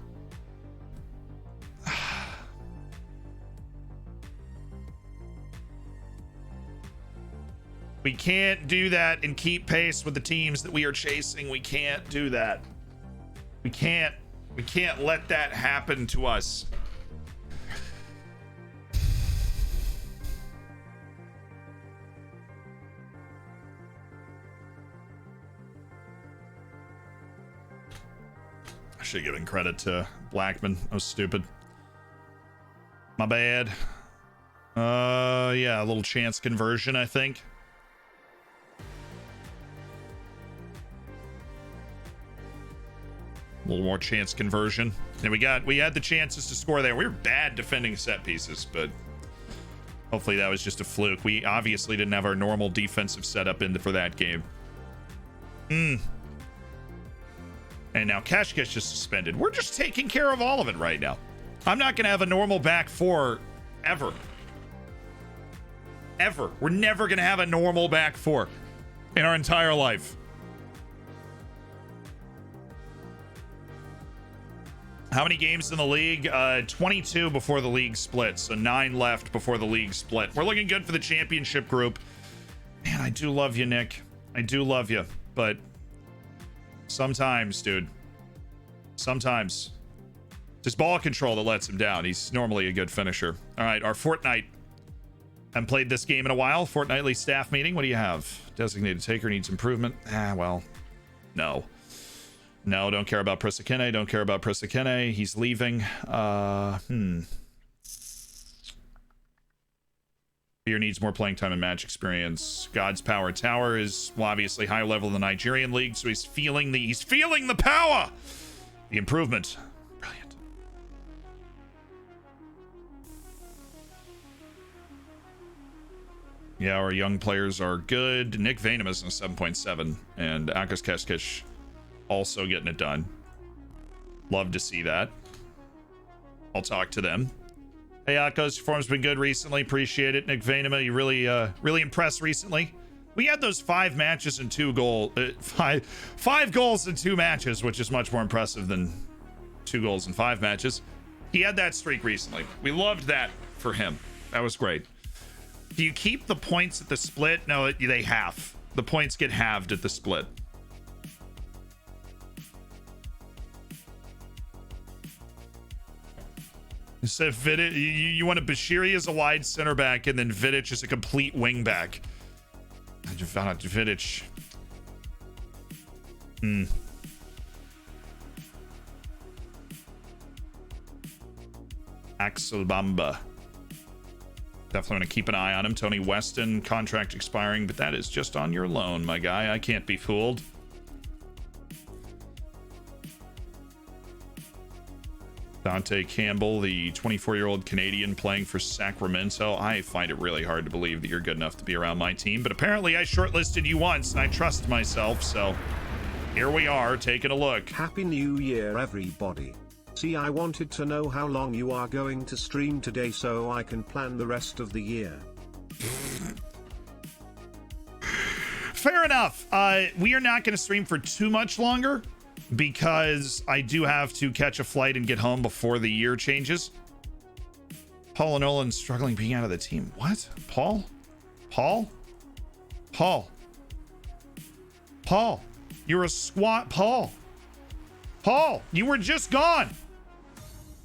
We can't do that and keep pace with the teams that we are chasing. We can't do that. We can't let that happen to us. I should have given credit to Blackman. I was stupid. My bad. Yeah, a little chance conversion, I think. A little more chance conversion. And we had the chances to score there. We were bad defending set pieces, but hopefully that was just a fluke. We obviously didn't have our normal defensive setup for that game. And now Kashkesh is suspended. We're just taking care of all of it right now. I'm not going to have a normal back four ever. Ever. We're never going to have a normal back four in our entire life. How many games in the league? 22 before the league split. So 9 left before the league split. We're looking good for the championship group. Man, I do love you, Nick. I do love you. But sometimes, dude. Sometimes. It's ball control that lets him down. He's normally a good finisher. All right, our Fortnite. Haven't played this game in a while. Fortnightly staff meeting. What do you have? Designated taker needs improvement. Well, no. No, don't care about Prisakene. Don't care about Prisakene. He's leaving. Fear needs more playing time and match experience. God's Power Tower is, well, obviously higher level in the Nigerian league, so he's feeling the power. The improvement. Brilliant. Yeah, our young players are good. Nick Vanem is in a 7.7, and Akas Keskish also getting it done. Love to see that. I'll talk to them. Hey, Akos, your form's been good recently. Appreciate it. Nick Vanema, you really impressed recently. We had those 5 matches and 2 goals. 5 goals in 2 matches, which is much more impressive than 2 goals in 5 matches. He had that streak recently. We loved that for him. That was great. Do you keep the points at the split? No, they halve. The points get halved at the split. So Vidic, you want a Bashiri as a wide center back, and then Vidic as a complete wing back. Vidic. Axel Bamba. Definitely want to keep an eye on him. Tony Weston, contract expiring, but that is just on your loan, my guy. I can't be fooled. Dante Campbell, the 24-year-old Canadian playing for Sacramento. I find it really hard to believe that you're good enough to be around my team, but apparently I shortlisted you once, and I trust myself, so here we are, taking a look. Happy New Year, everybody. See, I wanted to know how long you are going to stream today so I can plan the rest of the year. Fair enough. We are not going to stream for too much longer, because I do have to catch a flight and get home before the year changes. Paul and Nolan struggling being out of the team. What? Paul? You're a squat. Paul, you were just gone.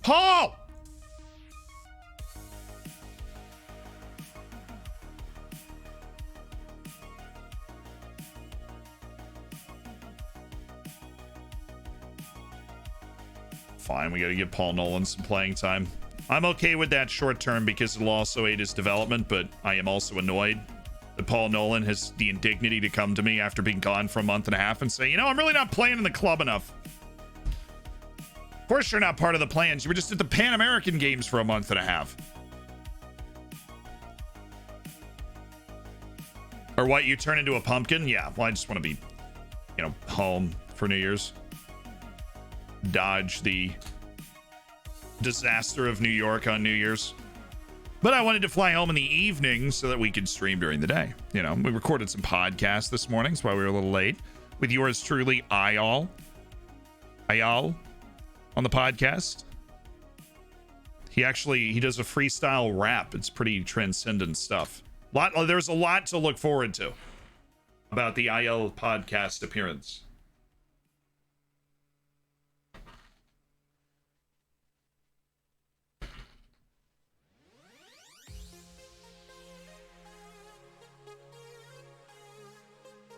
Paul! Fine, we got to give Paul Nolan some playing time. I'm okay with that short term because it'll also aid his development, but I am also annoyed that Paul Nolan has the indignity to come to me after being gone for a month and a half and say, you know, I'm really not playing in the club enough. Of course you're not part of the plans. You were just at the Pan American Games for a month and a half. Or what, you turn into a pumpkin? Yeah, well, I just want to be, you know, home for New Year's. Dodge the disaster of New York on New Year's. But I wanted to fly home in the evening so that we could stream during the day. You know, we recorded some podcasts this morning. That's why we were a little late. With yours truly, Ayal on the podcast. He does a freestyle rap. It's pretty transcendent stuff. There's a lot to look forward to about the Ayal podcast appearance.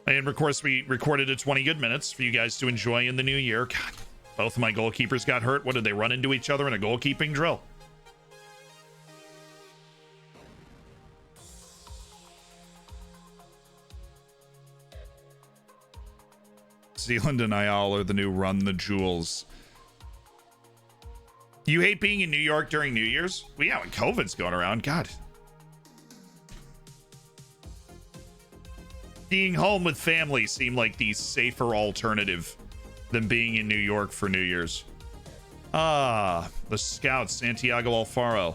And of course, we recorded a 20 good minutes for you guys to enjoy in the new year. God, both of my goalkeepers got hurt. What did they run into each other in a goalkeeping drill? Zealand and Ayal are the new Run the Jewels. You hate being in New York during New Year's? Well, yeah, when COVID's going around. God. Being home with family seemed like the safer alternative than being in New York for New Year's. Ah, the Scouts, Santiago Alfaro.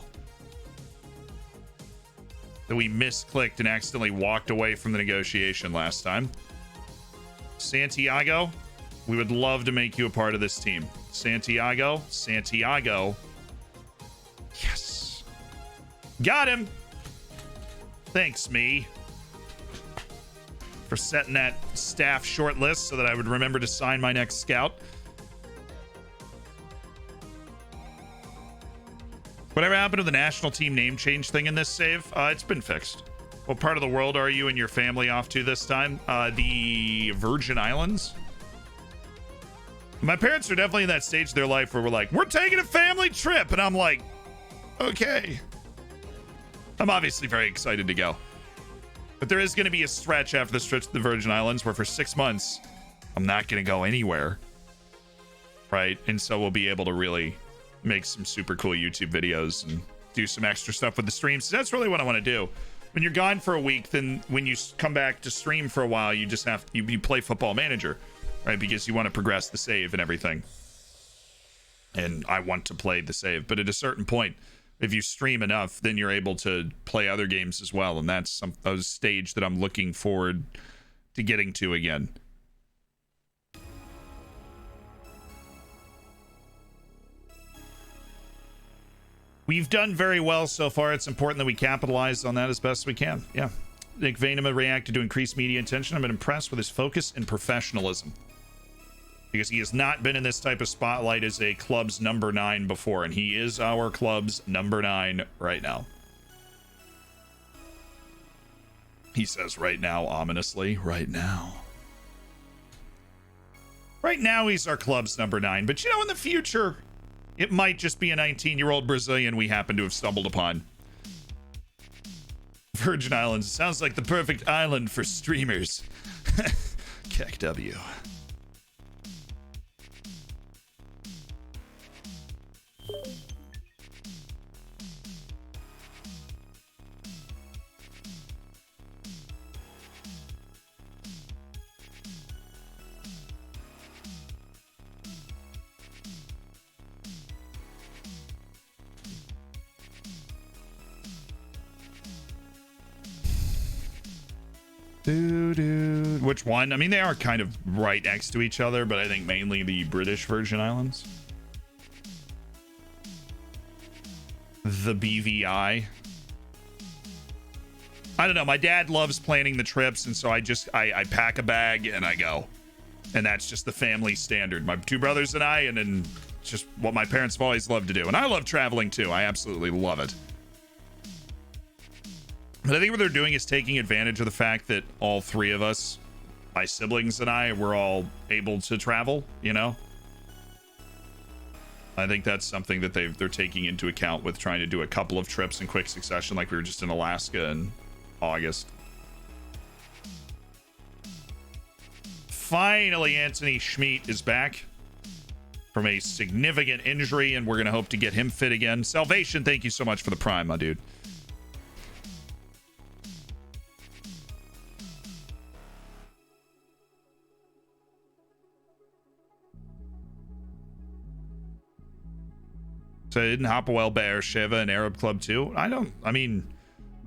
That we misclicked and accidentally walked away from the negotiation last time. Santiago, we would love to make you a part of this team. Santiago. Yes. Got him. Thanks, me, for setting that staff short list so that I would remember to sign my next scout. Whatever happened to the national team name change thing in this save? It's been fixed. What part of the world are you and your family off to this time? The Virgin Islands. My parents are definitely in that stage of their life where we're like, we're taking a family trip. And I'm like, okay. I'm obviously very excited to go. But there is going to be a stretch after this trip to the Virgin Islands where for 6 months, I'm not going to go anywhere. Right? And so we'll be able to really make some super cool YouTube videos and do some extra stuff with the streams. So that's really what I want to do. When you're gone for a week, then when you come back to stream for a while, you just have you play Football Manager, right? Because you want to progress the save and everything. And I want to play the save, but at a certain point, if you stream enough, then you're able to play other games as well, and that's a stage that I'm looking forward to getting to again. We've done very well so far. It's important that we capitalize on that as best we can. Yeah. Nick Vainema reacted to increased media attention. I've been impressed with his focus and professionalism, because he has not been in this type of spotlight as a club's number 9 before, and he is our club's number 9 right now. He says right now, ominously, right now. Right now, he's our club's number 9, but you know, in the future, it might just be a 19-year-old Brazilian we happen to have stumbled upon. Virgin Islands sounds like the perfect island for streamers. Keck W. Dude, which one? I mean, they are kind of right next to each other, but I think mainly the British Virgin Islands. The BVI. I don't know. My dad loves planning the trips, and so I pack a bag and I go. And that's just the family standard. My 2 brothers and I, and then just what my parents have always loved to do. And I love traveling too. I absolutely love it. But I think what they're doing is taking advantage of the fact that all 3 of us, my siblings and I, we're all able to travel, you know? I think that's something that they're taking into account with trying to do a couple of trips in quick succession, like we were just in Alaska in August. Finally, Anthony Schmidt is back from a significant injury, and we're going to hope to get him fit again. Salvation, thank you so much for the Prime, my dude. So didn't Hopwell Bear Shiva an Arab club too? I mean,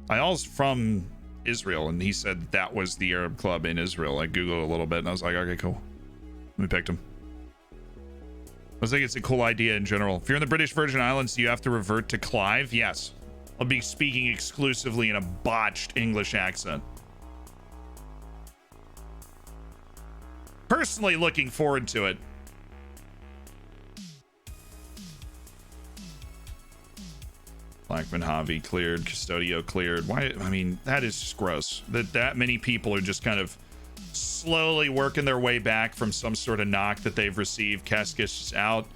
Ayal's from Israel, and he said that was the Arab club in Israel. I Googled a little bit, and I was like, okay, cool. We picked him. I think it's a cool idea in general. If you're in the British Virgin Islands, do you have to revert to Clive? Yes. I'll be speaking exclusively in a botched English accent. Personally looking forward to it. Blackman Javi cleared, Custodio cleared. Why? I mean, that is just gross. That many people are just kind of slowly working their way back from some sort of knock that they've received. Keskis is out,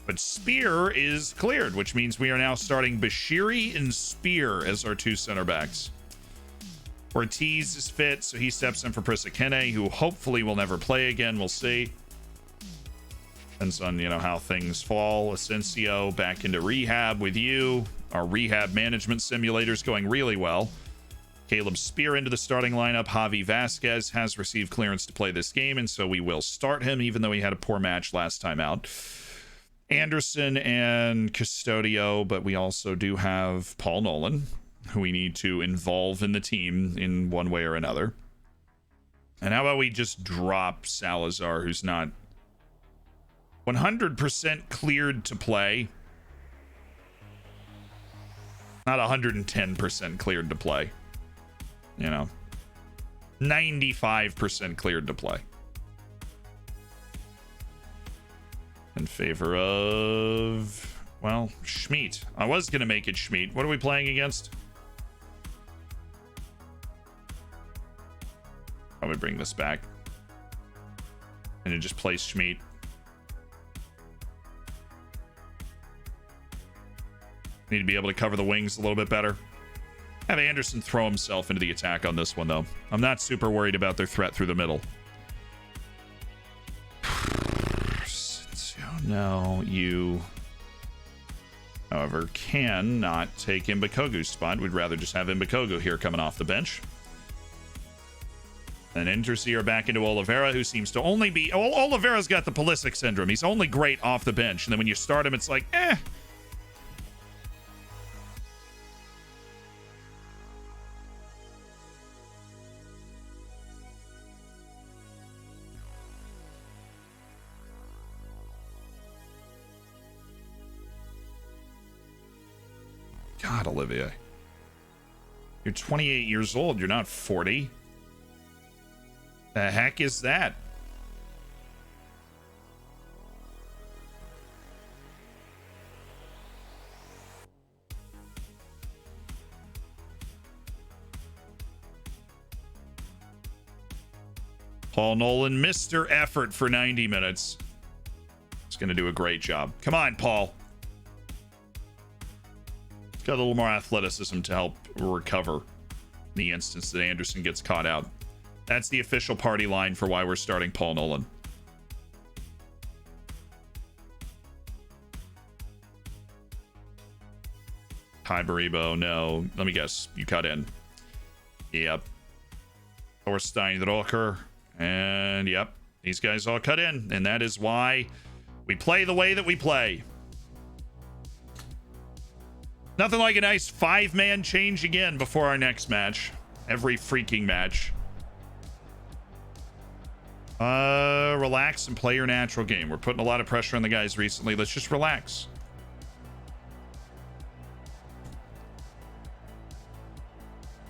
but Spear is cleared, which means we are now starting Bashiri and Spear as our 2 center backs. Ortiz is fit, so he steps in for Prisakene, who hopefully will never play again. We'll see. Depends on, you know, how things fall. Asensio back into rehab with you. Our rehab management simulator's going really well. Caleb Spear into the starting lineup. Javi Vasquez has received clearance to play this game, and so we will start him, even though he had a poor match last time out. Anderson and Custodio, but we also do have Paul Nolan, who we need to involve in the team in one way or another. And how about we just drop Salazar, who's not 100% cleared to play. Not 110% cleared to play. You know, 95% cleared to play. In favor of, well, Schmid. I was going to make it Schmid. What are we playing against? I would bring this back. And then just place Schmid. Need to be able to cover the wings a little bit better. Have Anderson throw himself into the attack on this one, though. I'm not super worried about their threat through the middle. No, you, however, cannot take Mbikogu's spot. We'd rather just have Mbikogu here coming off the bench. Then Interseer back into Oliveira, who seems to only be... Oh, Oliveira's got the Pulisic syndrome. He's only great off the bench. And then when you start him, it's like, eh. God, Olivier. You're 28 years old. You're not 40. The heck is that? Paul Nolan, Mr. Effort for 90 minutes. He's going to do a great job. Come on, Paul. Got a little more athleticism to help recover in the instance that Anderson gets caught out. That's the official party line for why we're starting Paul Nolan. Hi, Baribo. No. Let me guess. You cut in. Yep. Thorstein Rocker. And yep. These guys all cut in. And that is why we play the way that we play. Nothing like a nice 5-man change again before our next match. Every freaking match. Relax and play your natural game. We're putting a lot of pressure on the guys recently. Let's just relax.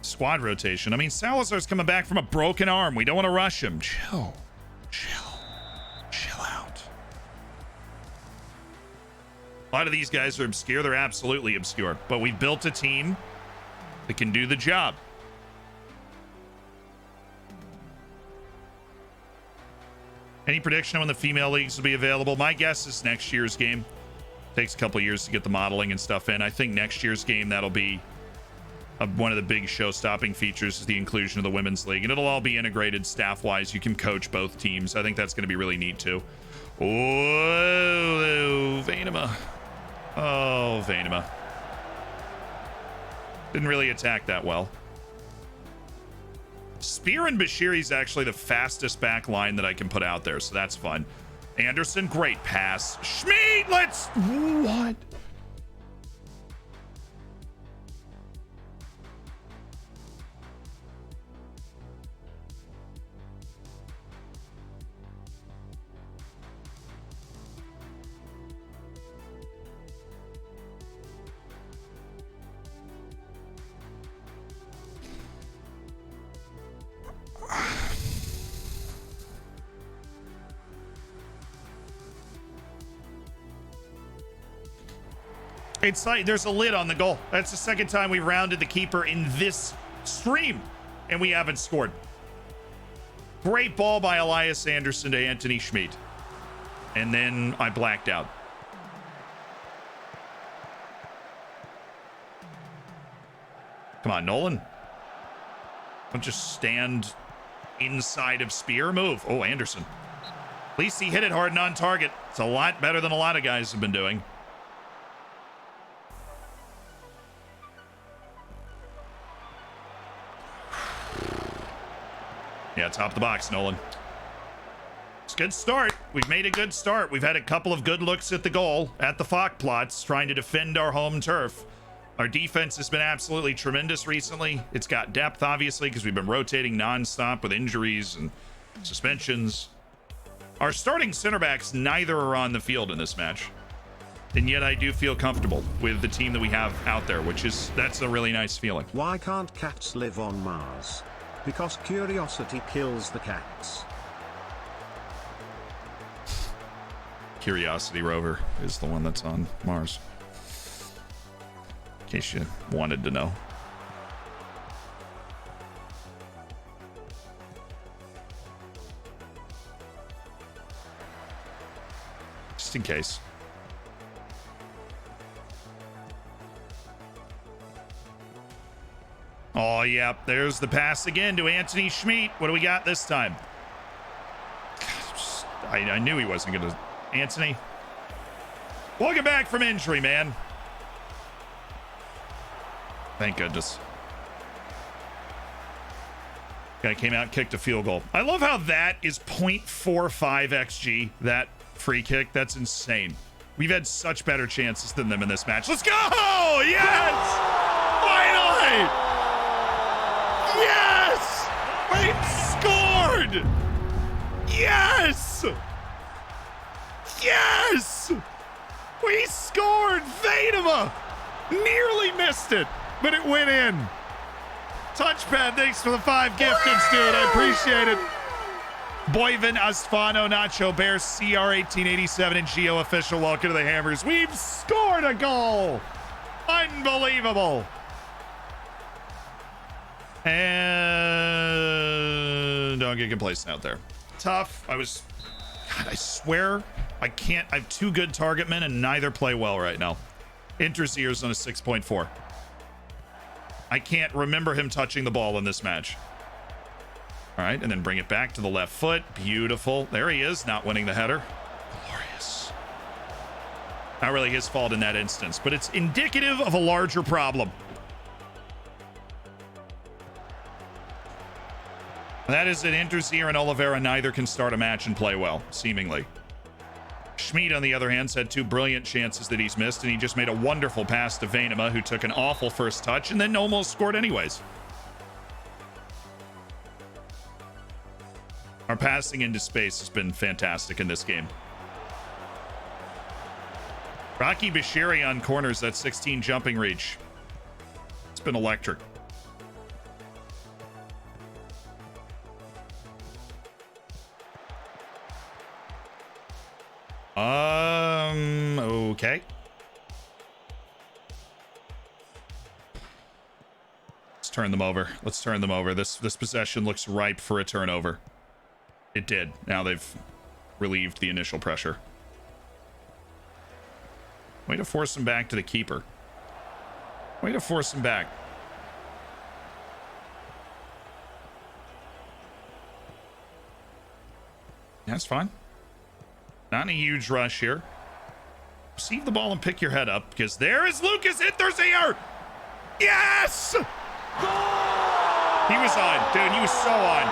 Squad rotation. I mean, Salazar's coming back from a broken arm. We don't want to rush him. Chill. Chill out. A lot of these guys are obscure. They're absolutely obscure. But we've built a team that can do the job. Any prediction on when the female leagues will be available? My guess is next year's game. Takes a couple years to get the modeling and stuff in. I think next year's game, that'll be one of the big show-stopping features is the inclusion of the women's league. And it'll all be integrated staff-wise. You can coach both teams. I think that's going to be really neat, too. Oh, Vainima. Oh, Vainima. Didn't really attack that well. Spear and Bashiri's actually the fastest back line that I can put out there, so that's fun. Anderson, great pass. Schmid, let's... What? It's like there's a lid on the goal. That's the second time we've rounded the keeper in this stream, and we haven't scored. Great ball by Elias Anderson to Anthony Schmid. And then I blacked out. Come on, Nolan. Don't just stand inside of Spear. Move. Oh, Anderson. least he hit it hard and on target. It's a lot better than a lot of guys have been doing. Yeah, top of the box, Nolan. It's a good start. We've made a good start. We've had a couple of good looks at the goal, at the Fock plots, trying to defend our home turf. Our defense has been absolutely tremendous recently. It's got depth, obviously, because we've been rotating nonstop with injuries and suspensions. Our starting center backs, neither are on the field in this match. And yet I do feel comfortable with the team that we have out there, that's a really nice feeling. Why can't cats live on Mars? Because curiosity kills the cats. Curiosity rover is the one that's on Mars. In case you wanted to know. Just in case. Oh, yeah. There's the pass again to Anthony Schmidt. What do we got this time? I knew he wasn't going to... Anthony. Welcome back from injury, man. Thank goodness. Guy came out, kicked a field goal. I love how that is 0.45 XG, that free kick. That's insane. We've had such better chances than them in this match. Let's go! Yes! Finally! Yes! We scored! Yes! Yes! We scored! Vaidema! Nearly missed it, but it went in. Touchpad, thanks for the 5 gifteds, dude. I appreciate it. Boyvin, Asfano, Nacho, Bear, CR1887, and Geo Official, welcome to the Hammers. We've scored a goal! Unbelievable! And don't get complacent out there. Tough. God, I swear I can't. I have 2 good target men and neither play well right now. Interzier's on a 6.4. I can't remember him touching the ball in this match. All right, and then bring it back to the left foot. Beautiful. There he is, not winning the header. Glorious. Not really his fault in that instance, but it's indicative of a larger problem. That is that Interzier and Oliveira neither can start a match and play well, seemingly. Schmid, on the other hand, had 2 brilliant chances that he's missed, and he just made a wonderful pass to Vainema, who took an awful first touch and then almost scored anyways. Our passing into space has been fantastic in this game. Rocky Bashiri on corners, that 16 jumping reach. It's been electric. Okay. Let's turn them over. Let's turn them over. This possession looks ripe for a turnover. It did. Now they've relieved the initial pressure. Way to force him back to the keeper. Way to force him back. That's fine. Not a huge rush here. Receive the ball and pick your head up, because there is Lucas Interzier! Yes! He was on, dude. He was so on.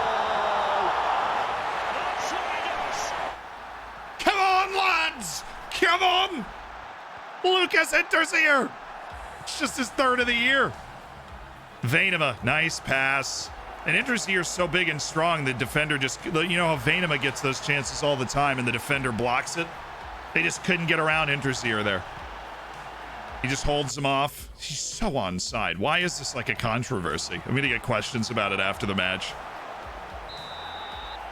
Come on, lads! Come on! Lucas Interzier! It's just his 3rd of the year. Vainema, nice pass. And Interzier's so big and strong, the defender just, you know how Vainema gets those chances all the time and the defender blocks it? They just couldn't get around Interzier there. He just holds him off. He's so onside. Why is this like a controversy? I'm going to get questions about it after the match.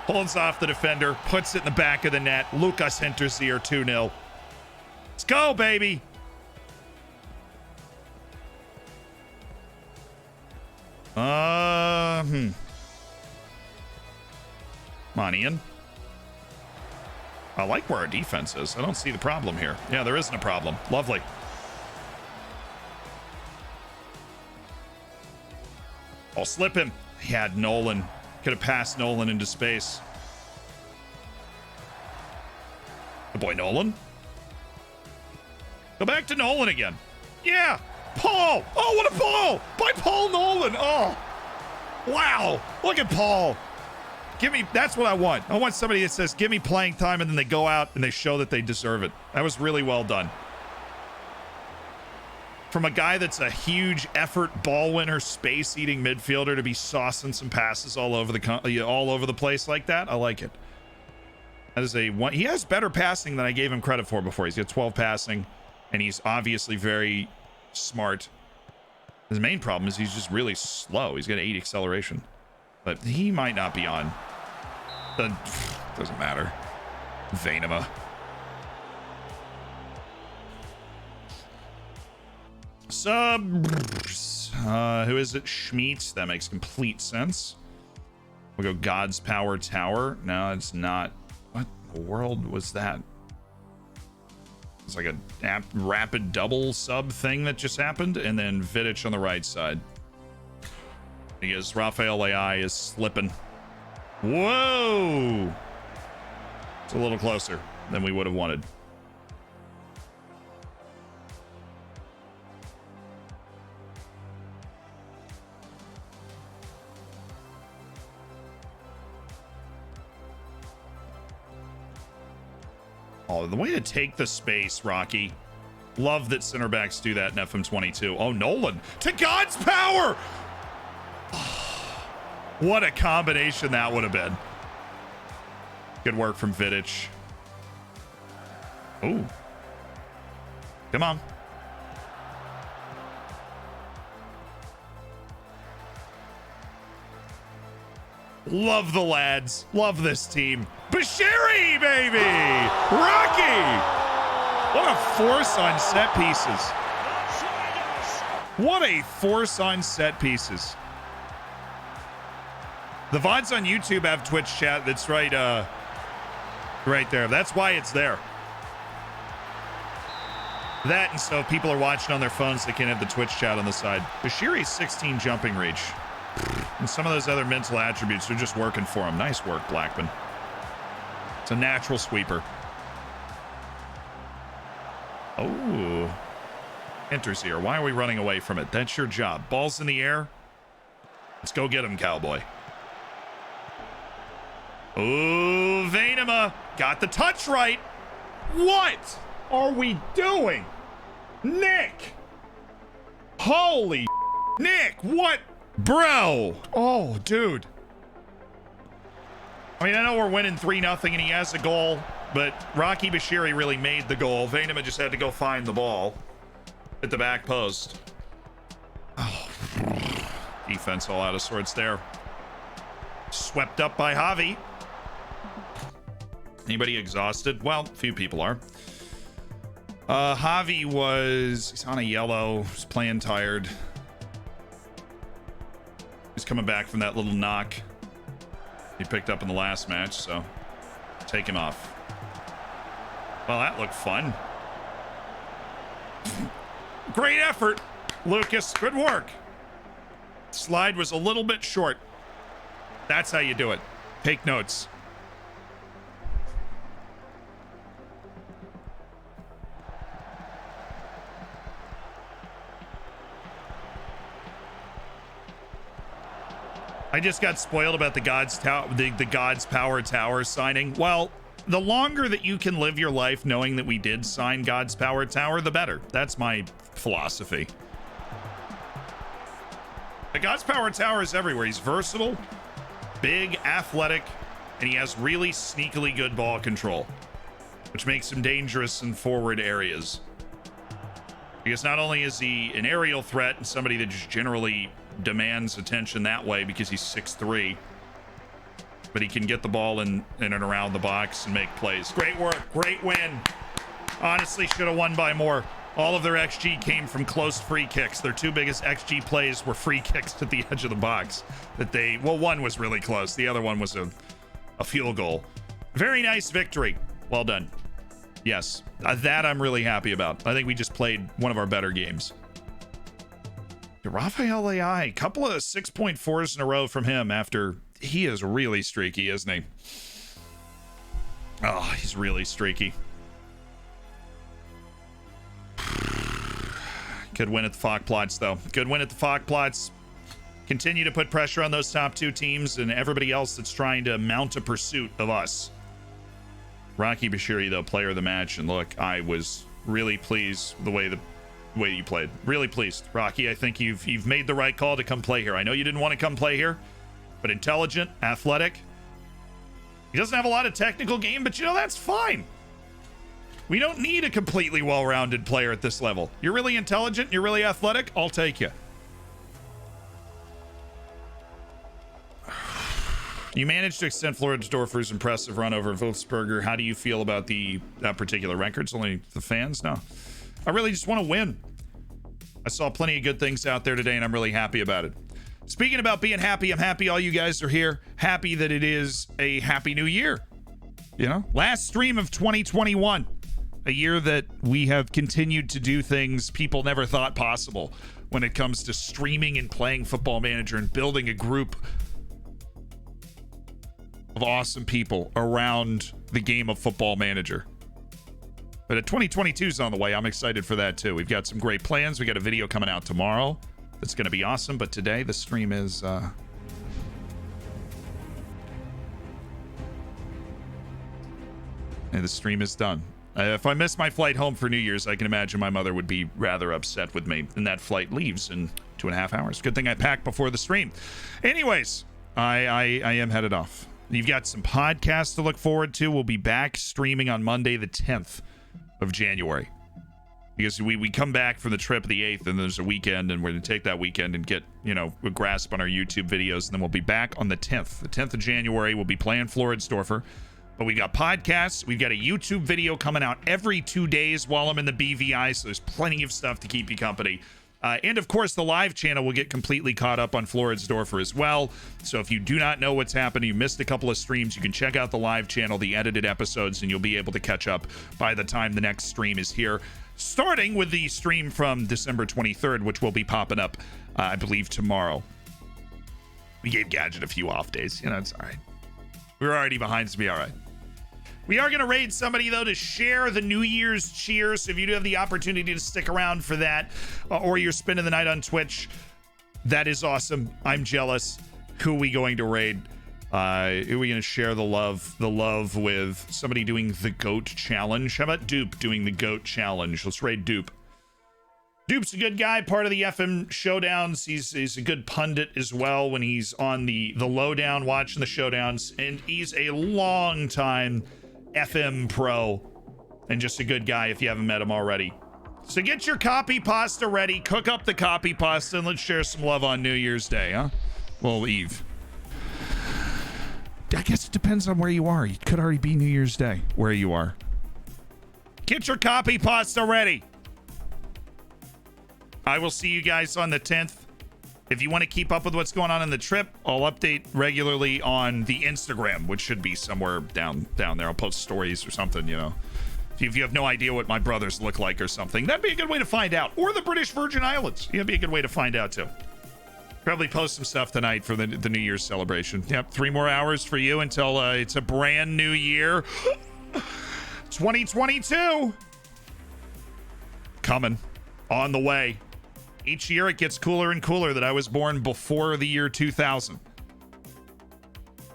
Holds off the defender, puts it in the back of the net. Lucas Interzier 2-0. Let's go, baby. Come on, Ian. I like where our defense is. I don't see the problem here. Yeah, there isn't a problem. Lovely. I'll slip him. He had Nolan. Could have passed Nolan into space. Good boy, Nolan. Go back to Nolan again. Yeah. Paul. Oh, what a ball by Paul Nolan. Oh, wow. Look at Paul. Give me, that's what I want. I want somebody that says, give me playing time, and then they go out and they show that they deserve it. That was really well done. From a guy that's a huge effort ball winner, space-eating midfielder to be saucing some passes all over the place like that, I like it. That is a one. He has better passing than I gave him credit for before. He's got 12 passing, and he's obviously very smart. His main problem is he's just really slow. He's got 8 acceleration, but he might not be on. Doesn't matter. Vainema. Who is it? Schmeets. That makes complete sense. We'll go God's Power Tower. No, it's not. What in the world was that? It's like a rapid double sub thing that just happened, and then Vidic on the right side. Because Rafael AI is slipping. Whoa! It's a little closer than we would have wanted. Oh, the way to take the space, Rocky. Love that center backs do that in FM22. Oh, Nolan to God's power! What a combination that would have been. Good work from Vidic. Ooh. Come on. Love the lads. Love this team. Bashiri, baby! Rocky! What a force on set pieces. What a force on set pieces. The VODs on YouTube have Twitch chat. That's right, right there. That's why it's there. That, and so if people are watching on their phones, they can have the Twitch chat on the side. Bashiri's 16 jumping reach. And some of those other mental attributes are just working for him. Nice work, Blackman. It's a natural sweeper. Oh. Enters here. Why are we running away from it? That's your job. Ball's in the air. Let's go get him, cowboy. Oh, Vainema got the touch right. What are we doing? Nick. Holy Nick, what? Bro. Oh, dude. I mean, I know we're winning 3-0 and he has a goal, but Rocky Bashiri really made the goal. Vainema just had to go find the ball at the back post. Oh, defense all out of sorts there. Swept up by Javi. Anybody exhausted? Well, a few people are. Javi he's on a yellow. He's playing tired. He's coming back from that little knock he picked up in the last match, so take him off. Well, that looked fun. Great effort, Lucas. Good work. Slide was a little bit short. That's how you do it. Take notes. I just got spoiled about the God's Power Tower signing. Well, the longer that you can live your life knowing that we did sign God's Power Tower, the better. That's my philosophy. The God's Power Tower is everywhere. He's versatile, big, athletic, and he has really sneakily good ball control, which makes him dangerous in forward areas. Because not only is he an aerial threat and somebody that just generally demands attention that way because he's 6'3", but he can get the ball in and around the box and make plays. Great work. Great win. Honestly, should have won by more. All of their XG came from close free kicks. Their 2 biggest XG plays were free kicks at the edge of the box that one was really close. The other one was a field goal. Very nice victory. Well done. Yes, that I'm really happy about. I think we just played one of our better games. Rafael AI, a couple of 6.4s in a row from him after he is really streaky, isn't he? Oh, he's really streaky. Good win at the Falk Plots, though. Good win at the Falk Plots. Continue to put pressure on those top 2 teams and everybody else that's trying to mount a pursuit of us. Rocky Bashiri, though, player of the match. And look, I was really pleased the way you played. Really pleased. Rocky, I think you've made the right call to come play here. I know you didn't want to come play here, but intelligent, athletic. He doesn't have a lot of technical game, but that's fine. We don't need a completely well-rounded player at this level. You're really intelligent, you're really athletic, I'll take you. You managed to extend Floridsdorfer's impressive run over Wolfsberger. How do you feel about that particular record? It's only the fans? No. I really just want to win. I saw plenty of good things out there today, and I'm really happy about it. Speaking about being happy, I'm happy all you guys are here. Happy that it is a happy new year. Last stream of 2021. A year that we have continued to do things people never thought possible when it comes to streaming and playing Football Manager and building a group of awesome people around the game of Football Manager. But 2022 is on the way. I'm excited for that too. We've got some great plans. We got a video coming out tomorrow that's going to be awesome. But today the stream is and the stream is done. If I miss my flight home for New Year's, I can imagine my mother would be rather upset with me. And that flight leaves in 2.5 hours. Good thing I packed before the stream. Anyways, I am headed off. You've got some podcasts to look forward to. We'll be back streaming on Monday, the 10th of January. Because we come back from the trip the 8th, and there's a weekend, and we're going to take that weekend and get, a grasp on our YouTube videos. And then we'll be back on the 10th. The 10th of January, we'll be playing Floridsdorfer. But we've got podcasts. We've got a YouTube video coming out every 2 days while I'm in the BVI. So there's plenty of stuff to keep you company. And of course, the live channel will get completely caught up on Floridsdorfer as well. So if you do not know what's happening, you missed a couple of streams, you can check out the live channel, the edited episodes, and you'll be able to catch up by the time the next stream is here. Starting with the stream from December 23rd, which will be popping up, I believe, tomorrow. We gave Gadget a few off days. It's all right. We were already behind, so be all right. We are going to raid somebody, though, to share the New Year's cheer. So if you do have the opportunity to stick around for that, or you're spending the night on Twitch, that is awesome. I'm jealous. Who are we going to raid? Are we going to share the love with somebody doing the GOAT challenge? How about Dupe doing the GOAT challenge? Let's raid Dupe. Dupe's a good guy, part of the FM showdowns. He's a good pundit as well when he's on the lowdown watching the showdowns, and he's a long time FM pro and just a good guy if you haven't met him already. So get your copy pasta ready, cook up the copy pasta, and let's share some love on New Year's Day, huh? Well, Eve. I guess it depends on where you are. It could already be New Year's Day where you are. Get your copy pasta ready. I will see you guys on the 10th. If you want to keep up with what's going on in the trip, I'll update regularly on the Instagram, which should be somewhere down there. I'll post stories or something, If you have no idea what my brothers look like or something, that'd be a good way to find out. Or the British Virgin Islands. That'd be a good way to find out, too. Probably post some stuff tonight for the New Year's celebration. Yep, 3 more hours for you until it's a brand new year. 2022. Coming. On the way. Each year it gets cooler and cooler that I was born before the year 2000.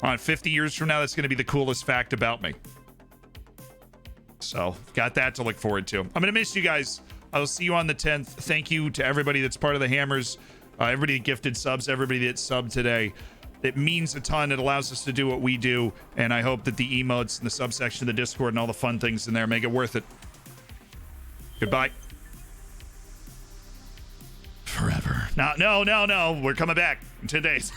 On 50 years from now, that's going to be the coolest fact about me. So, got that to look forward to. I'm going to miss you guys. I'll see you on the 10th. Thank you to everybody that's part of the Hammers. Everybody that gifted subs, everybody that subbed today. It means a ton. It allows us to do what we do. And I hope that the emotes and the subsection of the Discord and all the fun things in there make it worth it. Goodbye. Forever. No. We're coming back in 10 days.